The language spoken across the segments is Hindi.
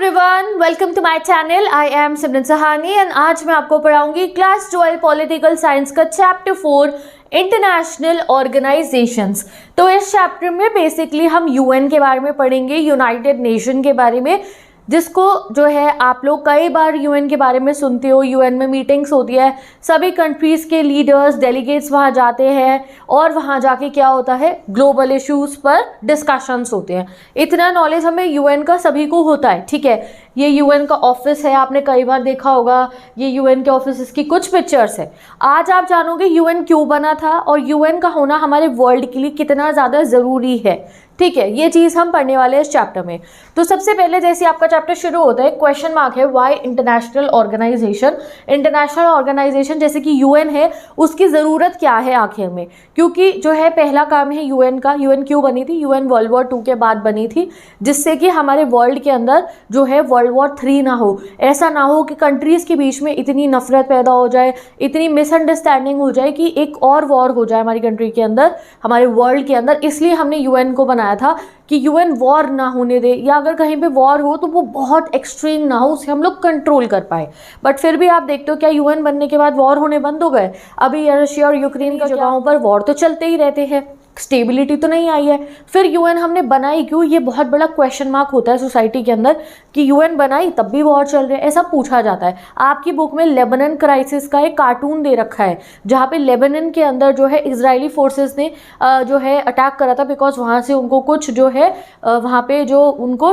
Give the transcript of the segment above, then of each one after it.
Everyone, welcome to my channel. I am Simran Sahani and आज मैं आपको पढ़ाऊंगी क्लास 12 पॉलिटिकल साइंस का चैप्टर 4 इंटरनेशनल ऑर्गेनाइजेशंस। तो इस चैप्टर में बेसिकली हम यूएन के बारे में पढ़ेंगे, यूनाइटेड नेशन के बारे में, जिसको जो है आप लोग कई बार यूएन के बारे में सुनते हो। यूएन में मीटिंग्स होती है, सभी कंट्रीज़ के लीडर्स, डेलीगेट्स वहाँ जाते हैं और वहाँ जाके क्या होता है, ग्लोबल इश्यूज़ पर डिस्कशंस होते हैं। इतना नॉलेज हमें यूएन का सभी को होता है, ठीक है। ये यूएन का ऑफिस है, आपने कई बार देखा होगा। ये यूएन के ऑफिस की कुछ पिक्चर्स है। आज आप जानोगे यूएन क्यों बना था और यूएन का होना हमारे वर्ल्ड के लिए कितना ज़्यादा ज़रूरी है, ठीक है। ये चीज़ हम पढ़ने वाले हैं इस चैप्टर में। तो सबसे पहले जैसे आपका चैप्टर शुरू होता है, क्वेश्चन मार्क है, why international organisation. International organisation जैसे कि यूएन है, उसकी ज़रूरत क्या है आखिर में, क्योंकि जो है पहला काम है यूएन का। यूएन क्यों बनी थी? यूएन वर्ल्ड वॉर 2 के बाद बनी थी, जिससे कि हमारे वर्ल्ड के अंदर जो है वर्ल्ड वॉर 3 ना हो। ऐसा ना हो कि कंट्रीज़ के बीच में इतनी नफरत पैदा हो जाए, इतनी मिसअंडरस्टैंडिंग हो जाए कि एक और वॉर हो जाए हमारी कंट्री के अंदर, हमारे वर्ल्ड के अंदर। इसलिए हमने यूएन को बनाया था कि यूएन वॉर ना होने दे, या अगर कहीं पे वॉर हो तो वो बहुत एक्सट्रीम ना हो, उसे हम लोग कंट्रोल कर पाए। बट फिर भी आप देखते हो क्या यूएन बनने के बाद वॉर होने बंद हो गए? अभी रशिया और यूक्रेन की जगहों पर वॉर तो चलते ही रहते हैं, स्टेबिलिटी तो नहीं आई है। फिर यूएन हमने बनाई क्यों? ये बहुत बड़ा क्वेश्चन मार्क होता है सोसाइटी के अंदर कि यूएन बनाई तब भी वॉर चल रहे हैं, ऐसा पूछा जाता है। आपकी बुक में लेबनान क्राइसिस का एक कार्टून दे रखा है, जहाँ पे लेबनान के अंदर जो है इजरायली फोर्सेस ने जो है अटैक करा था, बिकॉज वहाँ से उनको कुछ जो है वहाँ पे जो उनको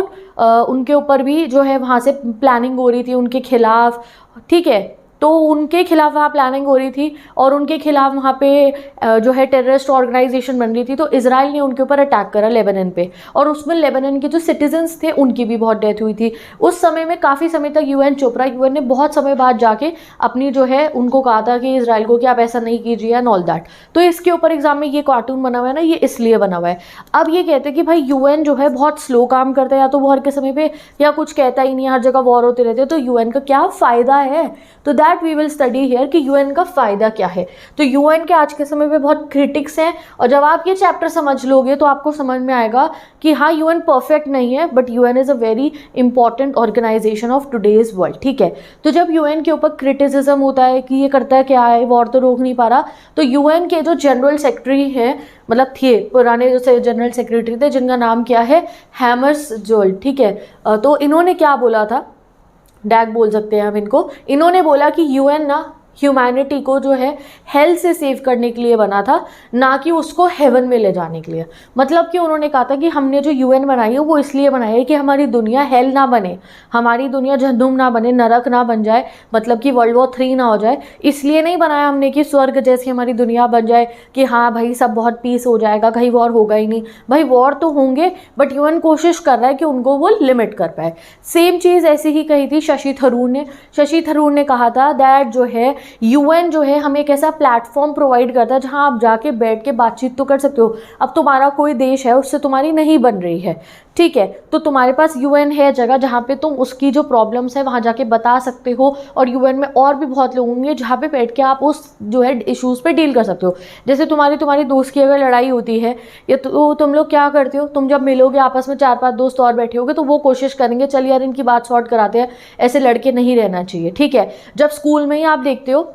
उनके ऊपर भी जो है वहाँ से प्लानिंग हो रही थी उनके खिलाफ, ठीक है। तो उनके खिलाफ वहाँ प्लानिंग हो रही थी और उनके खिलाफ वहाँ पे जो है टेररिस्ट ऑर्गेनाइजेशन बन रही थी। तो इजराइल ने उनके ऊपर अटैक करा लेबनान पे, और उसमें लेबनान के जो सिटीजन्स थे उनकी भी बहुत डेथ हुई थी। उस समय में काफ़ी समय तक यूएन चुप रहा। यूएन ने बहुत समय बाद जाके अपनी जो है उनको कहा था कि इजराइल को कि आप ऐसा नहीं कीजिए एंड ऑल दैट। तो इसके ऊपर एग्जाम में ये कार्टून बना हुआ है ना, ये इसलिए बना हुआ है। अब ये कहते हैं कि भाई यूएन जो है बहुत स्लो काम करता है, या तो वॉर के समय पे या कुछ कहता ही नहीं, हर जगह वॉर होते रहते हैं, तो यूएन का क्या फ़ायदा है? तो that we will study here कि यूएन का फ़ायदा क्या है। तो यूएन के आज के समय पे बहुत क्रिटिक्स हैं, और जब आप ये चैप्टर समझ लोगे तो आपको समझ में आएगा कि हाँ, यूएन परफेक्ट नहीं है, but UN is a very important organisation of today's world, ठीक है। तो जब यूएन के ऊपर क्रिटिसिज्म होता है कि ये करता है क्या है, वॉर तो रोक नहीं पा रहा, तो यूएन के जो जनरल सेक्रेटरी हैं, मतलब थे पुराने जो जनरल सेक्रेटरी थे, जिनका नाम क्या है, हैमर्सजोल्ड, ठीक है। तो इन्होंने क्या बोला था, डैग बोल सकते हैं हम इनको। इन्होंने बोला कि यूएन ना ह्यूमैनिटी को जो है हेल से सेव करने के लिए बना था, ना कि उसको हेवन में ले जाने के लिए। मतलब कि उन्होंने कहा था कि हमने जो यूएन बनाई है वो इसलिए बनाई है कि हमारी दुनिया हेल ना बने, हमारी दुनिया जहन्नुम ना बने, नरक ना बन जाए, मतलब कि वर्ल्ड वॉर 3 ना हो जाए। इसलिए नहीं बनाया हमने कि स्वर्ग जैसी हमारी दुनिया बन जाए, कि हाँ भाई सब बहुत पीस हो जाएगा, कहीं वॉर होगा ही नहीं। भाई वॉर तो होंगे, बट यूएन कोशिश कर रहा है कि उनको वो लिमिट कर पाए। सेम चीज़ ऐसी ही कही थी शशि थरूर ने। शशि थरूर ने कहा था दैट जो है यूएन जो है हमें एक ऐसा प्लेटफॉर्म प्रोवाइड करता है जहां आप जाके बैठ के बातचीत तो कर सकते हो। अब तुम्हारा कोई देश है, उससे तुम्हारी नहीं बन रही है, ठीक है, तो तुम्हारे पास यूएन है जगह जहाँ पे तुम उसकी जो प्रॉब्लम्स है वहाँ जाके बता सकते हो। और यूएन में और भी बहुत लोग होंगे जहाँ पे बैठ के आप उस जो है इश्यूज़ पे डील कर सकते हो। जैसे तुम्हारी दोस्त की अगर लड़ाई होती है, या तो तुम लोग क्या करते हो, तुम जब मिलोगे आपस में 4-5 दोस्त और बैठे होगे, तो वो कोशिश करेंगे चल यार इनकी बात सॉर्ट कराते हैं, ऐसे लड़के नहीं रहना चाहिए, ठीक है। जब स्कूल में ही आप देखते हो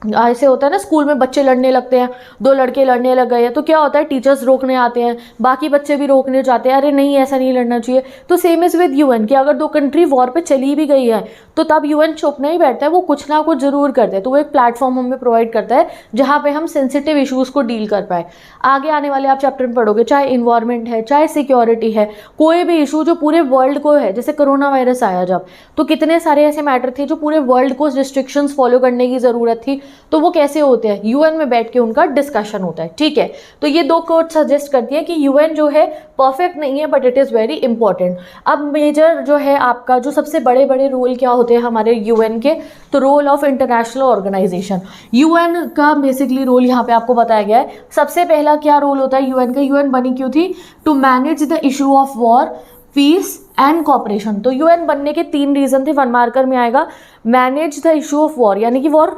ऐसे होता है ना, स्कूल में बच्चे लड़ने लगते हैं, 2 लड़के लड़ने लग गए हैं, तो क्या होता है, टीचर्स रोकने आते हैं, बाकी बच्चे भी रोकने जाते हैं, अरे नहीं ऐसा नहीं लड़ना चाहिए। तो सेम इज़ विद यूएन कि अगर 2 कंट्री वॉर पे चली भी गई है तो तब यूएन चुप नहीं बैठता है, वो कुछ ना कुछ ज़रूर करता है। तो वो एक प्लेटफॉर्म हमें प्रोवाइड करता है जहाँ पे हम सेंसिटिव इशूज़ को डील कर पाए। आगे आने वाले आप चैप्टर में पढ़ोगे, चाहे इन्वायरमेंट है, चाहे सिक्योरिटी है, कोई भी इशू जो पूरे वर्ल्ड को है, जैसे कोरोना वायरस आया जब, तो कितने सारे ऐसे मैटर थे जो पूरे वर्ल्ड को रिस्ट्रिक्शंस फॉलो करने की ज़रूरत थी, तो वो कैसे होते हैं, यूएन में बैठ के उनका डिस्कशन होता है, ठीक है। तो ये 2 कोट सजेस्ट करती है कि यूएन जो है परफेक्ट नहीं है, but it is very important. अब मेजर जो है आपका जो सबसे बड़े बड़े रोल क्या होते हैं हमारे यूएन के, तो role of international organisation. UN का बेसिकली रोल यहाँ पे आपको बताया गया है। सबसे पहला क्या रोल होता है यूएन का? यूएन बनी क्यों थी? To manage the issue of war, peace and cooperation. तो यूएन बनने के 3 रीजन थे, 1 मार्कर में आएगा। Manage the issue of war, यानी कि वॉर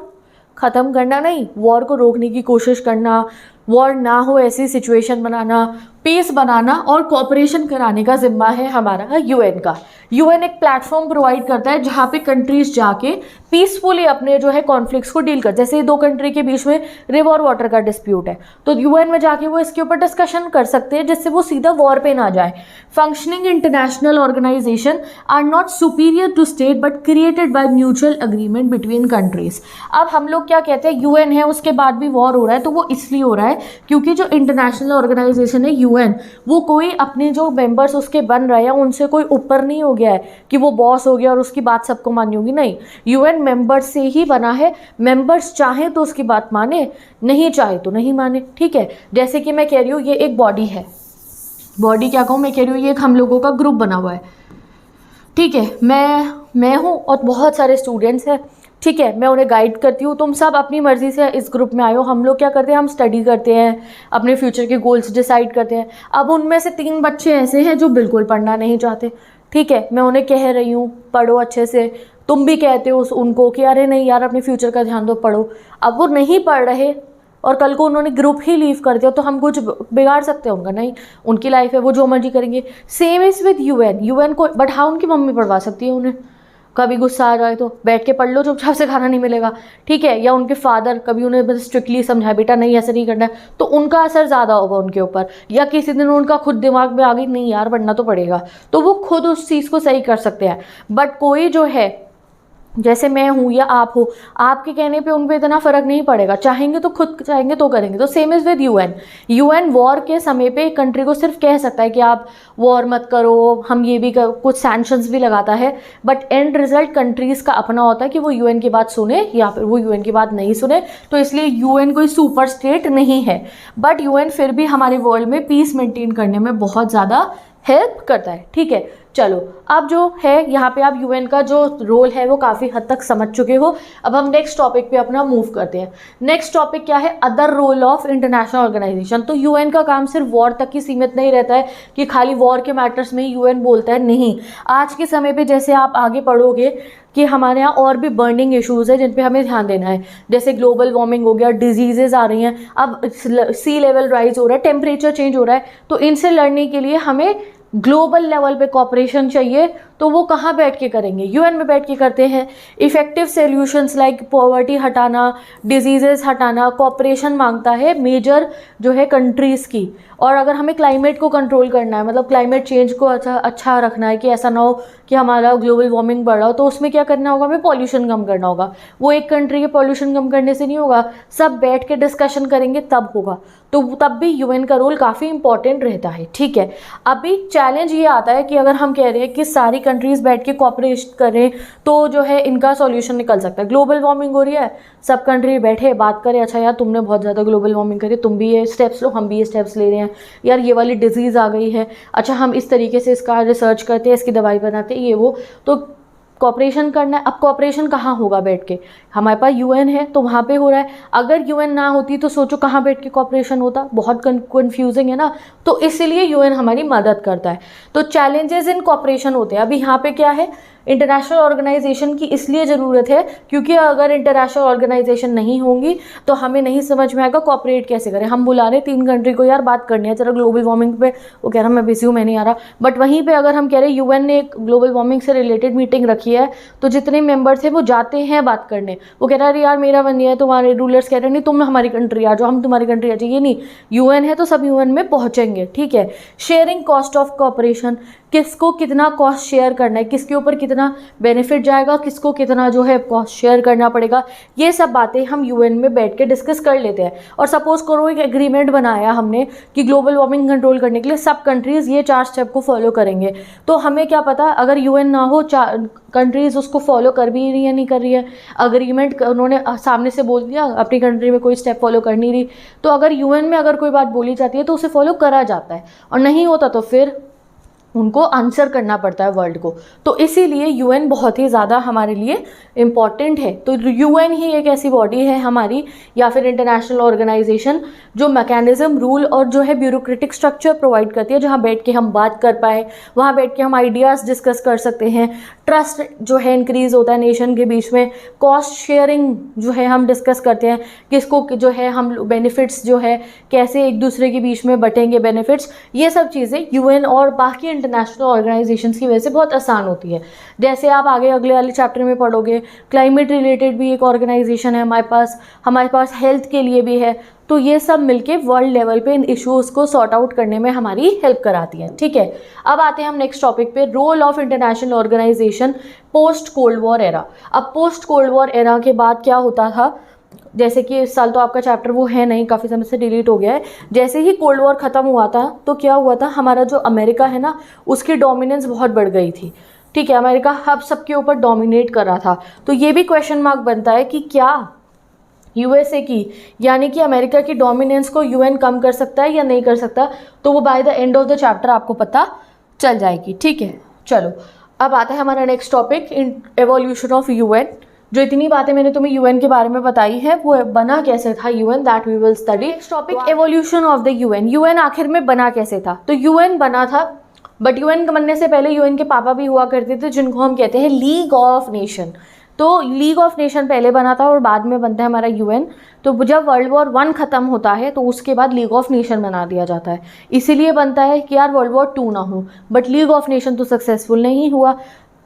ख़त्म करना नहीं, वॉर को रोकने की कोशिश करना, वॉर ना हो ऐसी सिचुएशन बनाना, पीस बनाना और कोऑपरेशन कराने का जिम्मा है हमारा यूएन का। यूएन एक प्लेटफॉर्म प्रोवाइड करता है जहाँ पे कंट्रीज जाके पीसफुली अपने जो है कॉन्फ्लिक्ट्स को डील कर, जैसे दो कंट्री के बीच में रिवर वाटर का डिस्प्यूट है तो यूएन में जाके वो इसके ऊपर डिस्कशन कर सकते हैं जिससे वो सीधा वॉर पे ना जाए। Functioning international organisation are not superior to state but created by mutual agreement between countries. अब हम लोग क्या कहते हैं, यूएन है उसके बाद भी वॉर हो रहा है तो वो इसलिए हो रहा है क्योंकि जो इंटरनेशनल ऑर्गेनाइजेशन है यूएन, वो कोई अपने जो मेंबर्स उसके बन रहे हैं उनसे कोई ऊपर नहीं हो गया है कि वो बॉस हो गया और उसकी बात सबको माननी होगी, नहीं। यूएन मेंबर्स से ही बना है, मेंबर्स चाहे तो उसकी बात माने, नहीं चाहे तो नहीं माने, ठीक है। जैसे कि मैं कह रही हूँ ये एक बॉडी है, बॉडी क्या कहूँ, मैं कह रही हूँ ये एक हम लोगों का ग्रुप बना हुआ है, ठीक है। मैं हूँ और बहुत सारे स्टूडेंट्स हैं, ठीक है। मैं उन्हें गाइड करती हूँ, तुम सब अपनी मर्ज़ी से इस ग्रुप में आए हो। हम लोग क्या करते हैं, हम स्टडी करते हैं, अपने फ्यूचर के गोल्स डिसाइड करते हैं। अब उनमें से 3 बच्चे ऐसे हैं जो बिल्कुल पढ़ना नहीं चाहते, ठीक है। मैं उन्हें कह रही हूँ पढ़ो अच्छे से, तुम भी कहते हो उनको कि अरे नहीं यार अपने फ्यूचर का ध्यान दो, पढ़ो। अब वो नहीं पढ़ रहे और कल को उन्होंने ग्रुप ही लीव कर दिया तो हम कुछ बिगाड़ सकते हैं उनका? नहीं, उनकी लाइफ है, वो जो मर्जी करेंगे। सेम इज़ विद यूएन को, बट हाँ उनकी मम्मी पढ़वा सकती है उन्हें, कभी गुस्सा आ जाए तो बैठ के पढ़ लो, चुपचाप से खाना नहीं मिलेगा, ठीक है। या उनके फादर कभी उन्हें बस स्ट्रिक्टली समझाए बेटा नहीं ऐसे नहीं करना है, तो उनका असर ज़्यादा होगा उनके ऊपर। या किसी दिन उनका खुद दिमाग में आ गई नहीं यार पढ़ना तो पड़ेगा, तो वो खुद उस चीज़ को सही कर सकते हैं। बट कोई जो है जैसे मैं हूँ या आप हो, आपके कहने पे उन पे इतना फ़र्क नहीं पड़ेगा, चाहेंगे तो खुद चाहेंगे तो करेंगे। तो same is with UN. UN war के समय पे एक कंट्री को सिर्फ कह सकता है कि आप वॉर मत करो, हम ये भी कुछ सैंक्शंस भी लगाता है, बट एंड रिजल्ट कंट्रीज़ का अपना होता है कि वो यूएन की बात सुने या फिर वो यूएन की बात नहीं सुने। तो इसलिए यूएन कोई सुपर स्टेट नहीं है, बट यूएन फिर भी हमारे वर्ल्ड में पीस मेंटेन करने में बहुत ज़्यादा हेल्प करता है, ठीक है। चलो अब जो है यहाँ पे आप यूएन का जो रोल है वो काफ़ी हद तक समझ चुके हो। अब हम नेक्स्ट टॉपिक पे अपना मूव करते हैं। नेक्स्ट टॉपिक क्या है, other role of international organisation. तो यूएन का काम सिर्फ वॉर तक ही सीमित नहीं रहता है कि खाली वॉर के मैटर्स में ही यूएन बोलता है, नहीं। आज के समय पे जैसे आप आगे पढ़ोगे कि हमारे यहाँ और भी बर्निंग इश्यूज़ है जिन पे हमें ध्यान देना है, जैसे ग्लोबल वार्मिंग हो गया, डिजीज़ेज़ आ रही हैं, अब सी लेवल राइज हो रहा है, टेम्परेचर चेंज हो रहा है, तो इनसे लड़ने के लिए हमें ग्लोबल लेवल पे कॉपरेशन चाहिए। तो वो कहाँ बैठ के करेंगे, यूएन में बैठ के करते हैं। इफ़ेक्टिव सॉल्यूशंस लाइक पॉवर्टी हटाना, डिजीज़ेस हटाना, कॉपरेशन मांगता है मेजर जो है कंट्रीज़ की। और अगर हमें क्लाइमेट को कंट्रोल करना है, मतलब क्लाइमेट चेंज को अच्छा रखना है कि ऐसा ना हो कि हमारा ग्लोबल वार्मिंग बढ़ रहा हो, तो उसमें क्या करना होगा, हमें पॉल्यूशन कम करना होगा। वो एक कंट्री के पॉल्यूशन कम करने से नहीं होगा, सब बैठ के डिस्कशन करेंगे तब होगा। तो तब भी यूएन का रोल काफ़ी इंपॉर्टेंट रहता है, ठीक है। अभी चैलेंज ये आता है कि अगर हम कह रहे हैं कि सारी कंट्रीज़ बैठ के कॉपरेट करें तो जो है इनका सॉल्यूशन निकल सकता है। ग्लोबल वार्मिंग हो रही है, सब कंट्री बैठे बात करें, अच्छा यार तुमने बहुत ज़्यादा ग्लोबल वार्मिंग करी, तुम भी ये स्टेप्स लो, हम भी ये स्टेप्स ले रहे हैं, यार ये वाली डिजीज़ आ गई है, अच्छा हम इस तरीके से इसका रिसर्च करते हैं, इसकी दवाई बनाते हैं, ये वो। तो कॉपरेशन करना है। अब कॉपरेशन कहाँ होगा बैठ के, हमारे पास यूएन है तो वहाँ पे हो रहा है। अगर यूएन ना होती तो सोचो कहाँ बैठ के कॉपरेशन होता, बहुत कन्फ्यूजिंग है ना। तो इसीलिए यूएन हमारी मदद करता है। तो चैलेंजेस इन कॉपरेशन होते हैं। अभी यहाँ पे क्या है, इंटरनेशनल ऑर्गेनाइजेशन की इसलिए ज़रूरत है क्योंकि अगर इंटरनेशनल ऑर्गेनाइजेशन नहीं होंगी तो हमें नहीं समझ में आएगा कॉपरेट कैसे करें। हम बुला रहे 3 कंट्री को, यार बात करनी है जरा ग्लोबल वार्मिंग पे, वो कह रहा मैं बिजी हूँ मैं नहीं आ रहा। बट वहीं पे अगर हम कह रहे हैं यूएन ने एक ग्लोबल वार्मिंग से रिलेटेड मीटिंग रखी है, तो जितने मेंबर्स हैं वो जाते हैं बात करने। वो कह रहा है यार मेरा बन है, तुम्हारे रूलर्स कह रहे हैं नहीं तुम हमारी कंट्री आ जाओ, हम तुम्हारी कंट्री आ जाइए, नहीं यूएन है तो सब यूएन में पहुँचेंगे, ठीक है। शेयरिंग कॉस्ट ऑफ कॉपरेशन, किसको कितना कॉस्ट शेयर करना है, किसके ऊपर कितना बेनिफिट जाएगा, किसको कितना जो है कॉस्ट शेयर करना पड़ेगा, ये सब बातें हम यूएन में बैठ के डिस्कस कर लेते हैं। और सपोज करो एक एग्रीमेंट बनाया हमने कि ग्लोबल वार्मिंग कंट्रोल करने के लिए सब कंट्रीज़ ये 4 स्टेप को फॉलो करेंगे, तो हमें क्या पता अगर यूएन ना हो, कंट्रीज़ उसको फॉलो कर भी रही है नहीं कर रही है, अग्रीमेंट उन्होंने सामने से बोल दिया अपनी कंट्री में कोई स्टेप फॉलो कर नहीं रही, तो अगर यूएन में अगर कोई बात बोली जाती है तो उसे फॉलो करा जाता है, और नहीं होता तो फिर उनको आंसर करना पड़ता है वर्ल्ड को। तो इसीलिए यूएन बहुत ही ज़्यादा हमारे लिए इम्पॉर्टेंट है। तो यूएन ही एक ऐसी बॉडी है हमारी, या फिर इंटरनेशनल ऑर्गेनाइजेशन, जो मैकेनिज्म, रूल और जो है ब्यूरोक्रेटिक स्ट्रक्चर प्रोवाइड करती है, जहाँ बैठ के हम बात कर पाए, वहाँ बैठ के हम आइडियाज़ डिस्कस कर सकते हैं, ट्रस्ट जो है इंक्रीज़ होता है नेशन के बीच में, कॉस्ट शेयरिंग जो है हम डिस्कस करते हैं, किसको जो है हम बेनिफिट्स जो है कैसे एक दूसरे के बीच में बटेंगे बेनिफिट्स, ये सब चीज़ें यूएन और बाकी इंटरनेशनल ऑर्गेनाइजेशंस की वजह से बहुत आसान होती है। जैसे आप आगे अगले वाले चैप्टर में पढ़ोगे, क्लाइमेट रिलेटेड भी एक ऑर्गेनाइजेशन है हमारे पास हेल्थ के लिए भी है। तो ये सब मिलके वर्ल्ड लेवल पे इन इश्यूज़ को सॉर्ट आउट करने में हमारी हेल्प कराती है। ठीक है, अब आते हैं हम नेक्स्ट टॉपिक पे, role of international organisation post cold war era. अब पोस्ट कोल्ड वॉर एरा के बाद क्या होता था, जैसे कि इस साल तो आपका चैप्टर वो है नहीं, काफ़ी समय से डिलीट हो गया है। जैसे ही कोल्ड वॉर ख़त्म हुआ था तो क्या हुआ था, हमारा जो अमेरिका है ना, उसकी डोमिनेंस बहुत बढ़ गई थी। ठीक है, अमेरिका अब सबके ऊपर डोमिनेट कर रहा था। तो ये भी क्वेश्चन मार्क बनता है कि क्या यूएसए की, यानी कि अमेरिका की डोमिनेंस को यूएन कम कर सकता है या नहीं कर सकता। तो वो by the end of the chapter आपको पता चल जाएगी। ठीक है, चलो अब आता है हमारा next topic, evolution of UN. जो इतनी बातें मैंने तुम्हें यूएन के बारे में बताई है, वो बना कैसे था UN, that we will study. Next topic, evolution of the UN. UN आखिर में बना कैसे था? तो यूएन बना था, बट यूएन बनने से पहले यूएन के पापा भी हुआ करते थे, जिनको हम कहते हैं लीग ऑफ नेशन। तो लीग ऑफ नेशन पहले बना था और बाद में बनता है हमारा यूएन। तो जब वर्ल्ड वॉर 1 ख़त्म होता है तो उसके बाद लीग ऑफ नेशन बना दिया जाता है। इसीलिए बनता है कि यार वर्ल्ड वॉर 2 ना हो, बट लीग ऑफ नेशन तो सक्सेसफुल नहीं हुआ।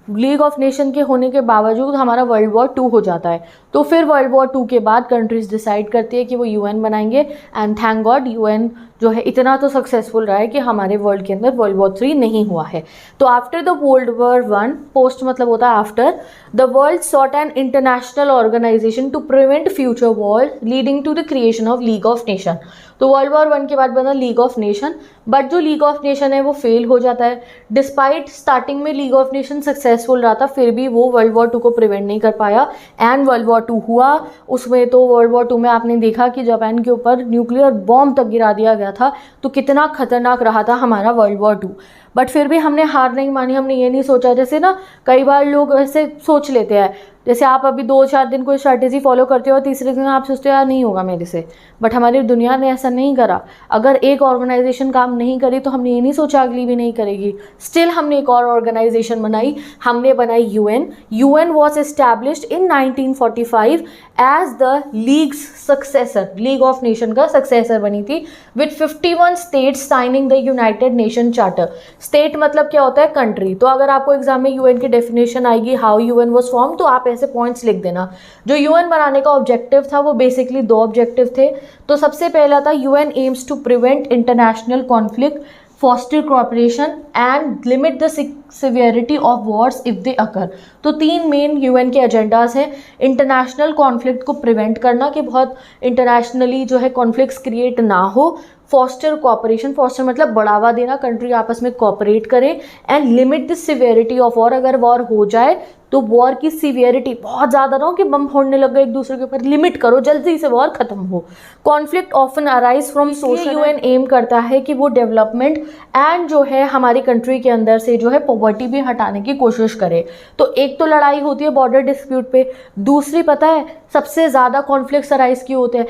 लीग ऑफ नेशन के होने के बावजूद हमारा वर्ल्ड वॉर 2 हो जाता है। तो फिर वर्ल्ड वॉर 2 के बाद कंट्रीज डिसाइड करती है कि वो यूएन बनाएंगे, एंड थैंक गॉड यूएन जो है इतना तो सक्सेसफुल रहा है कि हमारे वर्ल्ड के अंदर वर्ल्ड वॉर 3 नहीं हुआ है। तो after the world war 1, post मतलब होता है after, the world sought an international organisation to prevent future war leading to the creation of league of nation. तो वर्ल्ड वॉर 1 के बाद बना लीग ऑफ नेशन, बट जो लीग ऑफ नेशन है वो फेल हो जाता है। डिस्पाइट स्टार्टिंग में लीग ऑफ नेशन सक्सेसफुल रहा था, फिर भी वो वर्ल्ड वॉर 2 को प्रिवेंट नहीं कर पाया, एंड वर्ल्ड वॉर 2 हुआ। उसमें तो वर्ल्ड वॉर 2 में आपने देखा कि जापान के ऊपर न्यूक्लियर बॉम्ब तक गिरा दिया गया था। तो कितना खतरनाक रहा था हमारा वर्ल्ड वॉर 2। बट फिर भी हमने हार नहीं मानी, हमने ये नहीं सोचा, जैसे ना कई बार लोग ऐसे सोच लेते हैं, जैसे आप अभी 2-4 दिन कोई स्ट्रैटेजी फॉलो करते हो और तीसरे दिन आप सोचते हो यार नहीं होगा मेरे से, बट हमारी दुनिया ने ऐसा नहीं करा। अगर एक ऑर्गेनाइजेशन काम नहीं करी तो हमने ये नहीं सोचा अगली भी नहीं करेगी। स्टिल हमने एक और ऑर्गेनाइजेशन बनाई, हमने बनाई UN. UN was established in 1945 as the league's successor, league of nation का सक्सेसर बनी थी, with 51 states signing the united nation charter. State मतलब क्या होता है? कंट्री। तो अगर आपको एग्जाम में यूएन की डेफिनेशन आएगी, हाउ यूएन वॉज फॉर्म, तो आप ऐसे पॉइंट्स लिख देना। जो यूएन बनाने का ऑब्जेक्टिव था वो बेसिकली 2 ऑब्जेक्टिव थे। तो सबसे पहला था UN aims to prevent international conflict, foster cooperation and limit the severity of wars if they occur। तो 3 मेन यूएन के एजेंडाज हैं। इंटरनेशनल कॉन्फ्लिक्ट को प्रिवेंट करना कि बहुत इंटरनेशनली जो है कॉन्फ्लिक्ट्स क्रिएट ना हो, फॉस्टर कोऑपरेशन, फॉस्टर मतलब बढ़ावा देना, कंट्री आपस में कोऑपरेट करे, and limit the severity of war. अगर वॉर हो जाए तो वॉर की सिवियरिटी बहुत ज़्यादा ना हो कि बम फोड़ने लग गए एक दूसरे के ऊपर, लिमिट करो, जल्दी से वॉर खत्म हो। Conflict often arise from social. UN aim करता है कि वो डेवलपमेंट एंड जो है हमारी कंट्री के अंदर से जो है पॉवर्टी भी हटाने की कोशिश करे। तो एक तो लड़ाई होती है बॉर्डर डिस्प्यूट पे, दूसरी पता है सबसे ज़्यादा कॉन्फ्लिक्ट्स अराइज क्यों होते हैं?